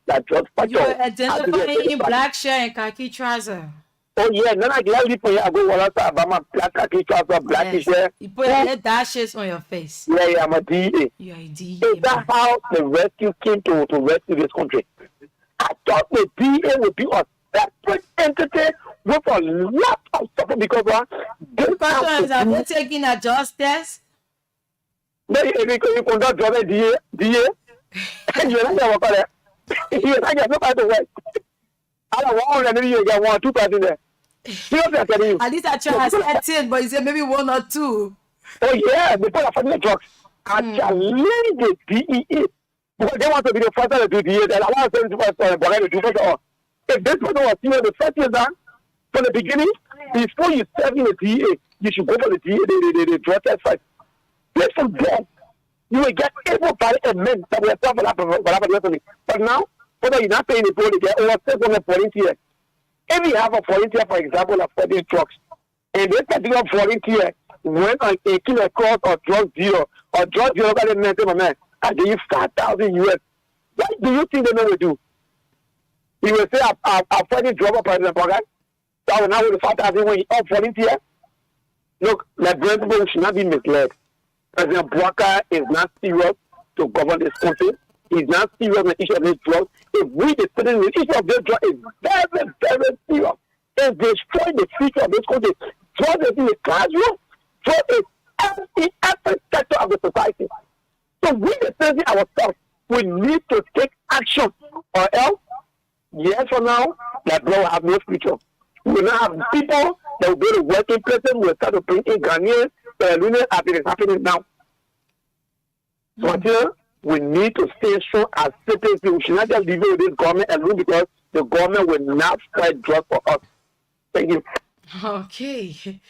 You are identifying in black shirt and khaki trouser. Oh yeah, none of the people I go to Alabama, black khaki trouser, black shirt. You put your dashes on your face. Yeah, I'm a DA. You are a DA. Is that how the rescue came to rescue this country? I thought the DA would be a separate entity with a lot of support because the question is, are they taking a justice? No, because you conduct job DA, you're not going to work. You're not going to work. I don't want to get 1 or 2 people there. At least I try to 10, but he said maybe 1 or 2. Oh yeah, people are fighting the drugs. I challenge the DEA because they want to be the first to do DEA. Then I want to send to do first. If this person was here the first year done from the beginning, before you serve in the DEA, you should go for the DEA, the drug test fight. Place from there, you will get able-bodied men that will serve for that. But now, whether you're not paying the bill, they over 600 volunteers. If you have a volunteer, for example, of 40 drugs, and this particular volunteer went on a killer cross or drug dealer got a man, I give you 5,000 US. What do you think the man will do? He will say, I'm fighting drug or president program. So I will now with 5,000 when he volunteer. Look, like people should not be misled. President Walker is not serious to govern this country. He's not serious on the issue of these drugs. If we the citizens, the issue of this drug is very, very serious. It's destroying the future of this country. Drug is in the classroom. Drug is in every sector of the society. So we the citizens ourselves, we need to take action, or else, years from now, that will have no future. We will not have people that will go to working places, will start to bring in Ghanaians, as it is happening now. So until we need to stay strong as citizens, we should not just leave it with this government alone because the government will not spread drugs for us. Thank you. Okay.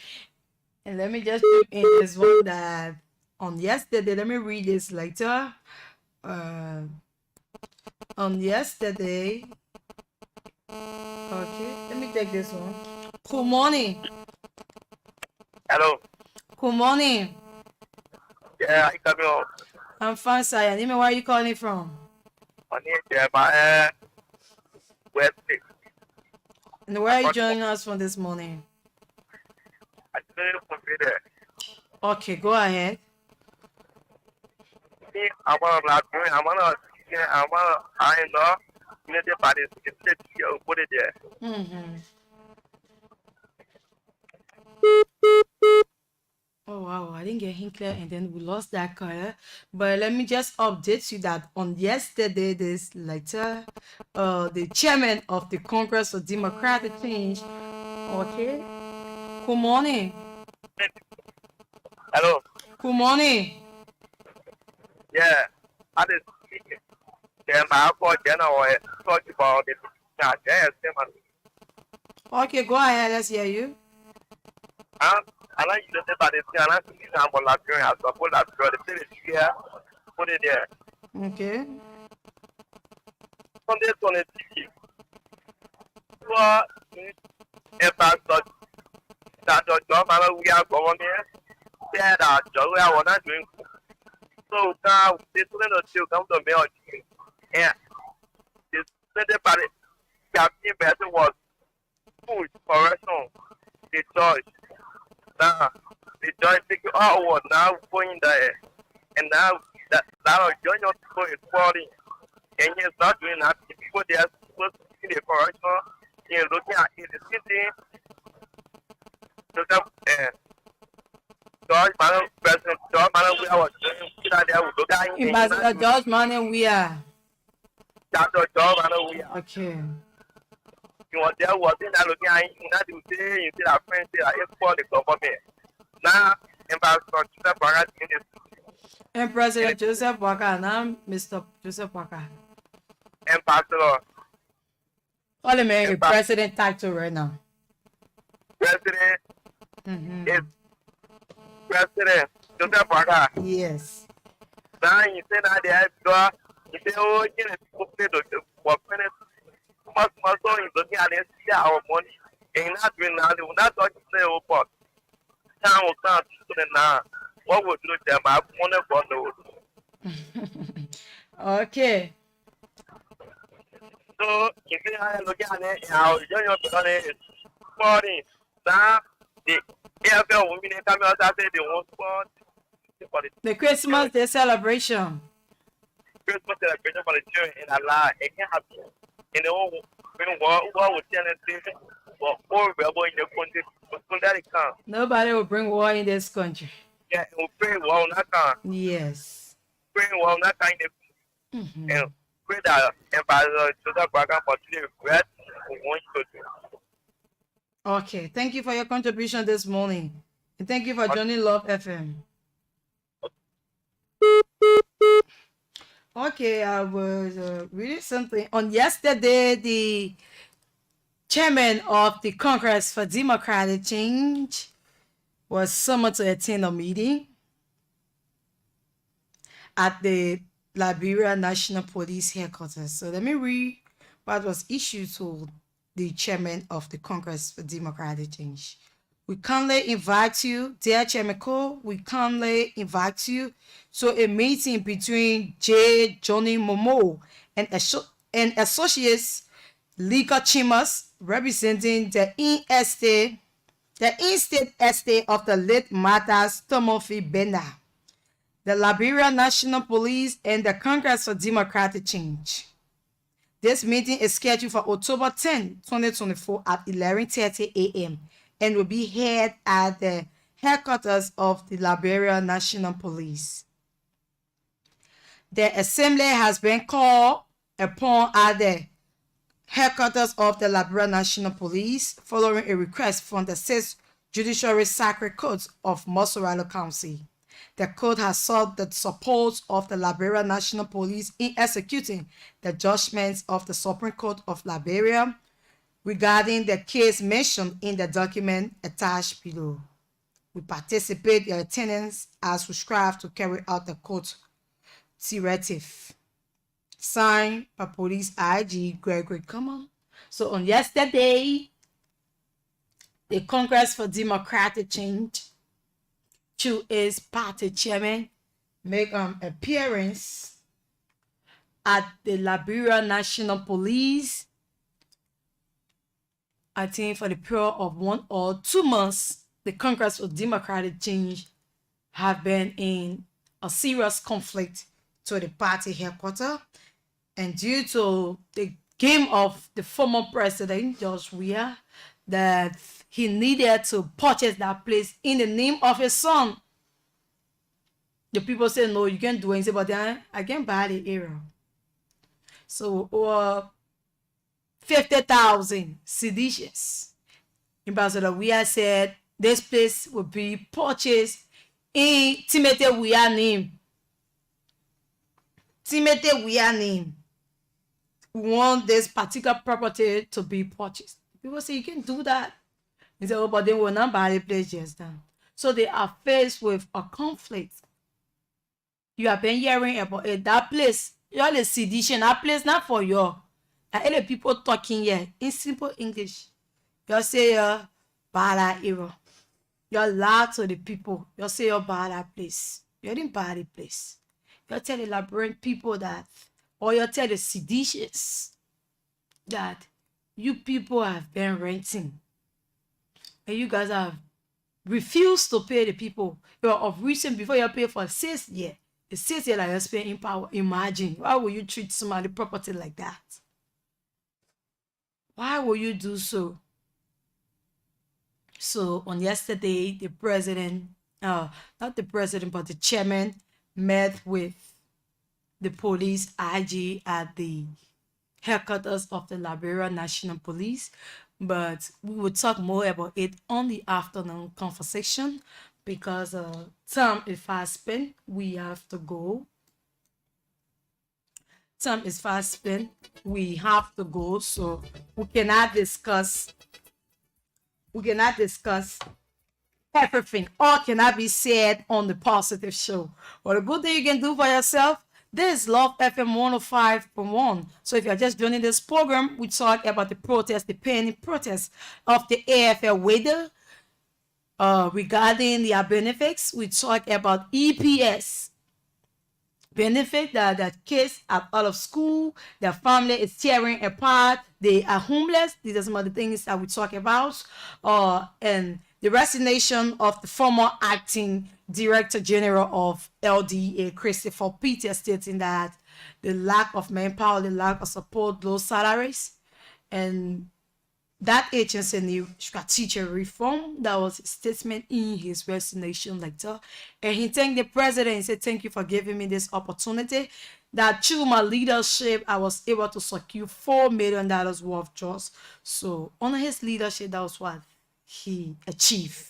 And let me just put in this one that on yesterday, let me read this later. On yesterday, okay, let me take this one. Good morning. Hello. Good morning. Yeah, I come on. I'm fine, sir. Name me, where are you calling from? My name is Wesley. And where are you joining us from this morning? I didn't there. Okay, go ahead. I want I know, the body is put it there. Oh wow, I didn't get him clear and then we lost that color. But let me just update you that on yesterday, this letter, the chairman of the Congress for Democratic Change, okay. Good morning. Hello. Good morning. Yeah, I just then I call general talk about it. Okay, go ahead, let's hear you. I like you to say about this, and I think I'm going to have to put that girl, the city here, put it there. Okay. On this on the TV. So, if I thought that the job we are going here, yeah, that job we are not doing. So, now, this little still come to me on TV. Yeah. This little body, Captain Besson was food, correction, the judge. Now, the judge take you out now going there. And now, that judge not going to quality. And he's not doing that. People they are supposed to see the correction. He's looking at the city. So that, George Manon, President George Manon, we are doing Ambassador George Manon, we are. Dr. George Manon, we are. Okay. You want there was in that looking at you say you see that friend say that it's for the government. Now, Ambassador Joseph Walker in this. And President Joseph Walker, now Mr. Joseph Walker. Ambassador. Call him a president title right now. President. Is President Joseph Walker. Yes. Now you say that they have got If you get a couple of what minutes, must only look at it, see our money. And not doing now, they will not talk to say, oh, but town will come to now. What would do them? I want to bundle. Okay. So, if you look at it, how you're going to sporting, now the AFL women come out and say they want sport. The Christmas Day celebration. Christmas celebration for the children in Allah, it can't happen. In the whole world would tell us, but all rebel in the country, but that it can't. Nobody will bring war in this country. Yeah, it will pray well, not can't. Yes. Pray well, not kind of. And pray that and by the children program for today, regret want to do. Okay, thank you for your contribution this morning. And thank you for joining Love FM. Okay, I was reading something. On yesterday, the chairman of the Congress for Democratic Change was summoned to attend a meeting at the Liberia National Police headquarters. So let me read what was issued to the chairman of the Congress for Democratic Change. We kindly invite you, dear Chairman Cole, we kindly invite you to a meeting between J. Johnny Momo and associates legal chambers representing the in-state estate of the late Martha's Timothy Bender, the Liberia National Police, and the Congress for Democratic Change. This meeting is scheduled for October 10, 2024 at 11:30 a.m. and will be held at the headquarters of the Liberia National Police. The assembly has been called upon at the headquarters of the Liberia National Police following a request from the 6th Judiciary Circuit Court of Mosoralo County. The court has sought the support of the Liberia National Police in executing the judgments of the Supreme Court of Liberia regarding the case mentioned in the document attached below. We participate in attendance as prescribed to carry out the court directive. Signed by Police IG Gregory Common. So on yesterday, the Congress for Democratic Change, through its party chairman, make an appearance at the Liberia National Police, I think for the period of 1 or 2 months. The Congress for Democratic Change have been in a serious conflict to the party headquarters, and due to the game of the former president, George Weah, that he needed to purchase that place in the name of his son. The people say, no, you can't do anything, but then I can buy the area. So, 50,000 ceditious. Ambassador Weah said this place will be purchased in Timothy Weah name. Timothy Weah name. We want this particular property to be purchased. People say you can do that. He said, oh, but they will not buy the place just now. So they are faced with a conflict. You have been hearing about it. That place, you are the sedition. That place not for you. And the people talking here in simple English. You say buy that area. You lie to the people. You say you buy that place. You didn't buy the place. You tell the Liberian people that, or you tell the seditious that you people have been renting. And you guys have refused to pay the people. You are of recent before you pay for 6 years. The 6 years that you spend in power. Imagine, why would you treat somebody property like that? Why will you do so? So on yesterday, the president, not the president, but the chairman met with the police IG at the headquarters of the Liberia National Police. But we will talk more about it on the afternoon conversation because time is fast spent. We have to go. Time is fast spent. We have to go, so we cannot discuss everything. All cannot be said on the positive show. But a good thing you can do for yourself, This is Love FM 105.1. So if you're just joining this program, we talk about the protest, the pending protest of the AFL weather. Regarding their benefits, we talk about EPS benefit that kids are out of school, their family is tearing apart, they are homeless. These are some of the things that we talk about. And the resignation of the former acting Director General of LDA, Christopher Peter, stating that the lack of manpower, the lack of support, low salaries, and that agency need strategic reform. That was his statement in his resignation letter. And he thanked the president and said, thank you for giving me this opportunity. That through my leadership, I was able to secure $4 million worth jobs. So under his leadership, that was what he achieved.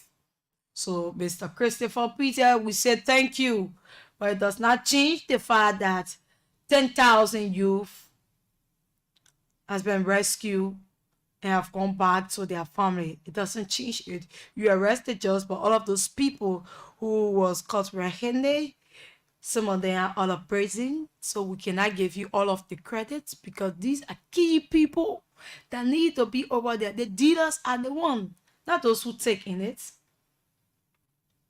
So Mr. Christopher Peter, we said thank you. But it does not change the fact that 10,000 youth has been rescued and have gone back to their family. It doesn't change it. You arrested just, but all of those people who was caught red-handed, some of them are out of prison, so we cannot give you all of the credits because these are key people that need to be over there. The dealers are the one, not those who take in it.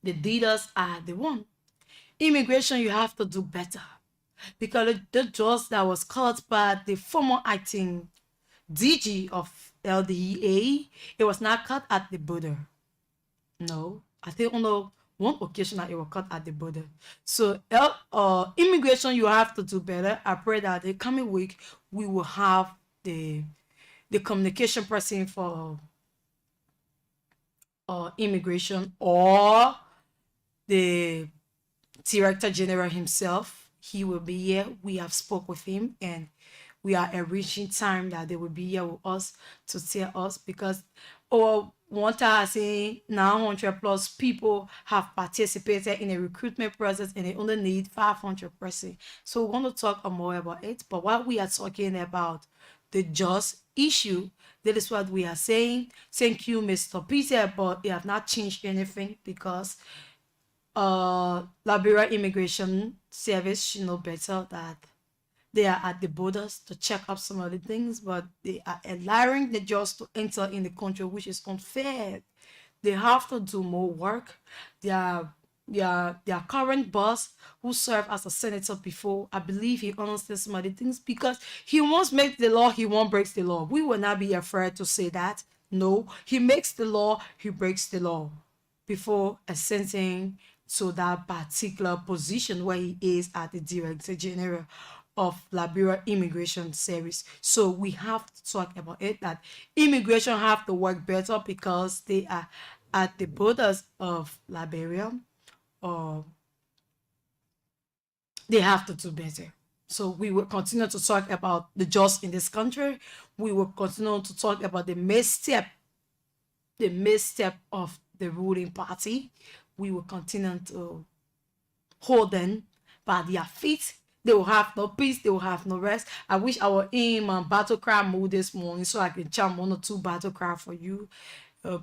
The dealers are the one. Immigration, you have to do better because the judge that was caught by the former acting DG of LDA, it was not cut at the border. No, I think on one occasion that it was cut at the border. So immigration, you have to do better. I pray that the coming week we will have the communication person for immigration or the Director General himself. He will be here. We have spoke with him and we are reaching time that they will be here with us to tell us because over 1,900 plus people have participated in a recruitment process and they only need 500 persons. So we want to talk more about it. But while we are talking about the just issue, that is what we are saying. Thank you, Mr. Peter, but it have not changed anything because Liberia Immigration Service should know better that they are at the borders to check up some of the things, but they are allowing the jobs to enter in the country, which is unfair. They have to do more work. Their current boss, who served as a senator before, I believe he understands some of the things because he won't make the law, he won't break the law. We will not be afraid to say that. No, he makes the law, he breaks the law before ascending to that particular position where he is at the Director General of Liberia Immigration Service. So we have to talk about it, that immigration have to work better because they are at the borders of Liberia, or they have to do better. So we will continue to talk about the jobs in this country. We will continue to talk about the misstep of the ruling party. We will continue to hold them by their feet. They will have no peace. They will have no rest. I wish I were in my battle cry mood this morning so I can chant 1 or 2 battle cry for you.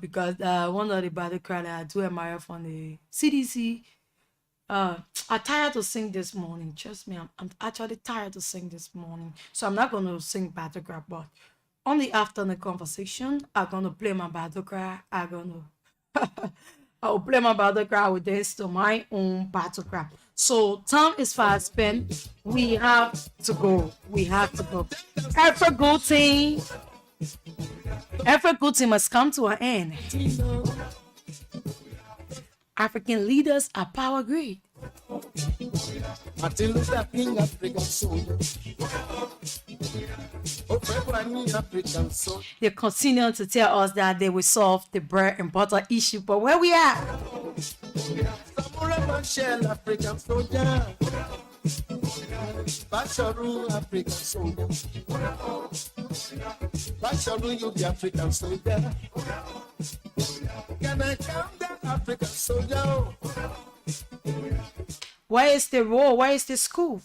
Because one of the battle cry that I do admire from the CDC. I'm tired to sing this morning. Trust me, I'm actually tired to sing this morning. So I'm not going to sing battle cry, but on the afternoon conversation, I'm going to play my battle cry. I'll play my battle cry with this to my own battle cry. So time is fast spent. We have to go. Every good thing must come to an end. African leaders are power great. Martin Luther King, African soldier. African soldier. They continue to tell us that they will solve the bread and butter issue, but where we are? Samurai Machel, African soldier. Basharu, African soldier. Basharu, you the African soldier. Can I count the African soldier? Where is the role? Where is the school?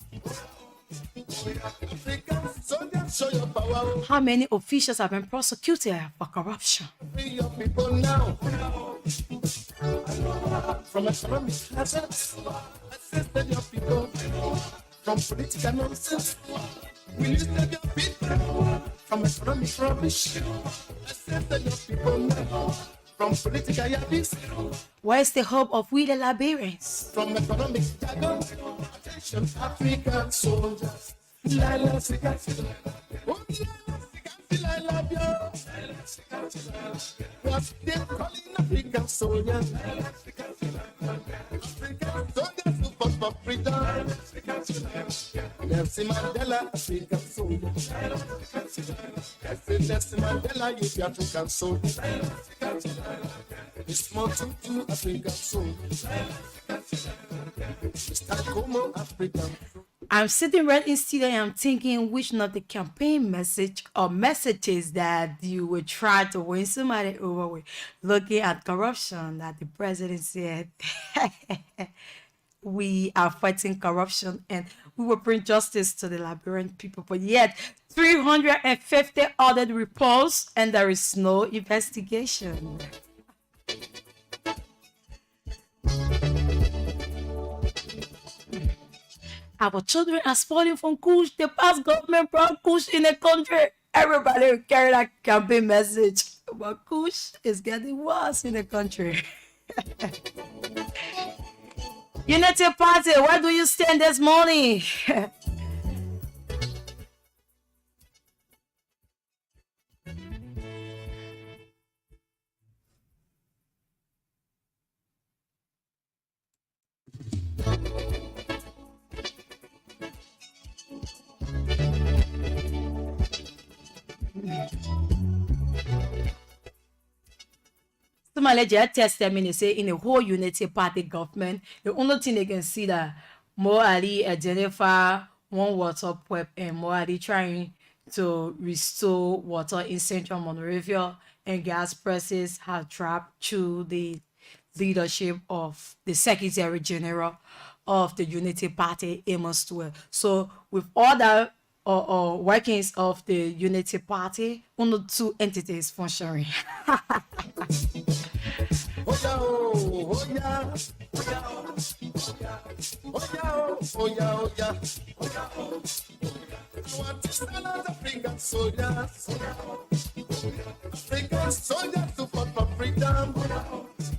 African soldier, show your power. How many officials have been prosecuted for corruption? Free your people now. From economic hazards, assist your people. from political nonsense. We need to save your people from economic rubbish. Let's save your people now from political yabbies. Where's the hope of we the Liberians? From economic jargon. Attention, African soldiers. Lila, Sika, oh, I love you. What they calling African soldiers? African soldiers who fought for freedom. Nelson Mandela, African soldier. I say Nelson Mandela, you the African soldier. It's more to African soldier. Mr. Como, African soldier. I'm sitting right in studio and I'm thinking which not the campaign message or messages that you would try to win somebody over with. Looking at corruption that the president said, we are fighting corruption and we will bring justice to the Liberian people. But yet, 350 audit reports and there is no investigation. Our children are spoiling from Kush. The past government brought Kush in the country. Everybody will carry that campaign message. But Kush is getting worse in the country. Unity Party, where do you stand this morning? Somebody just tested me and say in the whole Unity Party government, the only thing they can see that Mo Ali identify one water pipe and Mo Ali trying to restore water in Central Monrovia and gas prices have dropped through the leadership of the Secretary General of the Unity Party, Amos Stewart. So with all that workings of the Unity Party, only two entities functioning. Oh yeah, oh yeah, oh yeah, oh yeah, oh yeah, oh yeah. You want to stand as African soldiers, African soldiers to fight for freedom.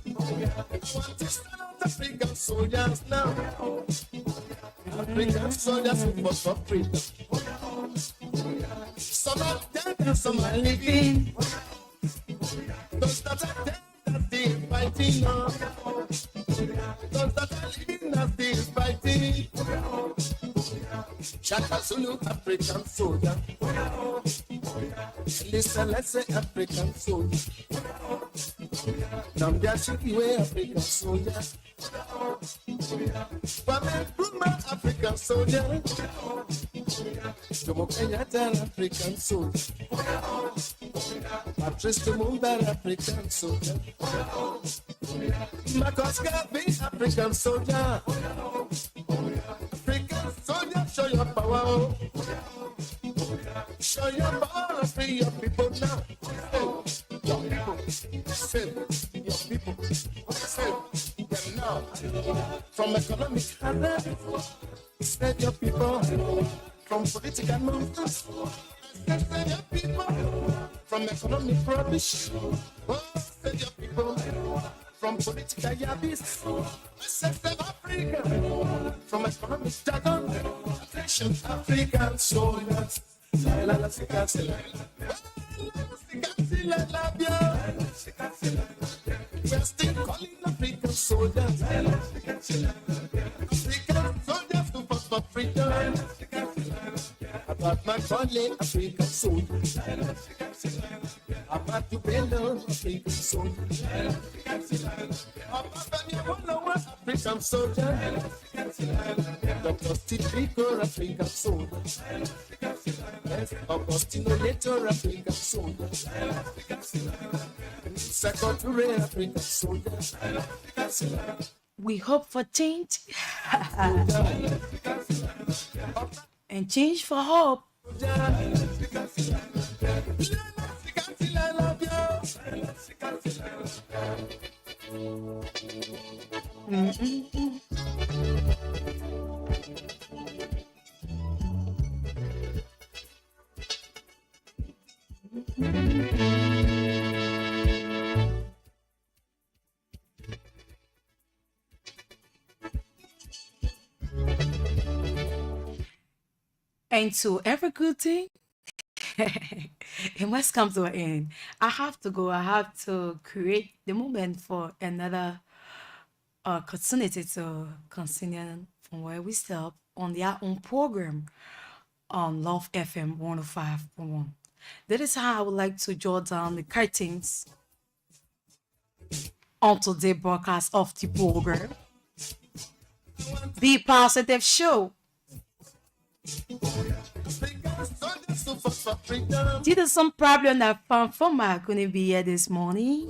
You want to stand as African soldiers now, African soldiers who fought for freedom. Some are dead and some are living. Those that are dead are still fighting on. Those that are living are still fighting. Shaka Zulu, African soldier. Listen, let's say African soldier. Nambia Shikiwe, African soldier. Kwame Nkrumah, African soldier. Jomo Kenyatta, African soldier. Patrice Lumumba, African soldier. Marcus Garvey, African soldier. African soldier, show your power. Show your power and free your people now. Save your people. Save them now. From economic hazard, save your people. From political nonsense, save your people. From economic rubbish, save your people. From political yabbies, save Africa. From economic jargon, attention African soldiers. We're still calling African soldiers. African soldiers who fought for freedom. About my calling African soldiers. About to bellow African soldiers. About African soldiers. Dr. Steve Biko, African soldiers. Augustino Later, African soldiers. Secretary, African soldiers. We hope for change and change for hope. And to every good thing, it must come to an end. I have to go. I have to create the moment for another opportunity to continue from where we stopped on their own program on Love FM 105.1. That is how I would like to draw down the curtains onto the broadcast of the program. The Positive Show. Due to some problem that Fanfoma couldn't be here this morning.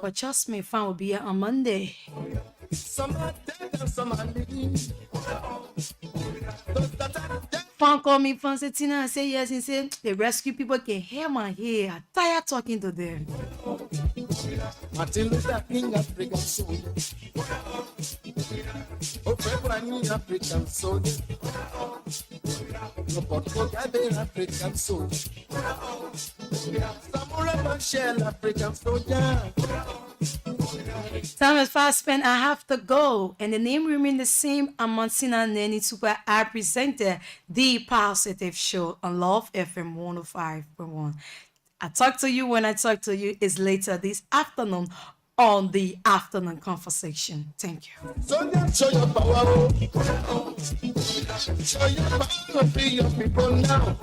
But trust me, Fan will be here on Monday. Fan called me, Fan said, Tina, I say yes. He said, the rescue people can hear my hair. I'm tired talking to them. Martin Luther King, African soldier. Oh, February, African soldier. No, but Mugabe, African soldier. Samurai Machel, African soldier. Time is fast spent. I have to go. And the name remains the same. I'm Monsina Neni Super. I presented the Positive Show on Love FM 105.1. I talk to you when I talk to you is later this afternoon on the afternoon conversation. Thank you. Soldier, show your power. Show your power. Be your people now.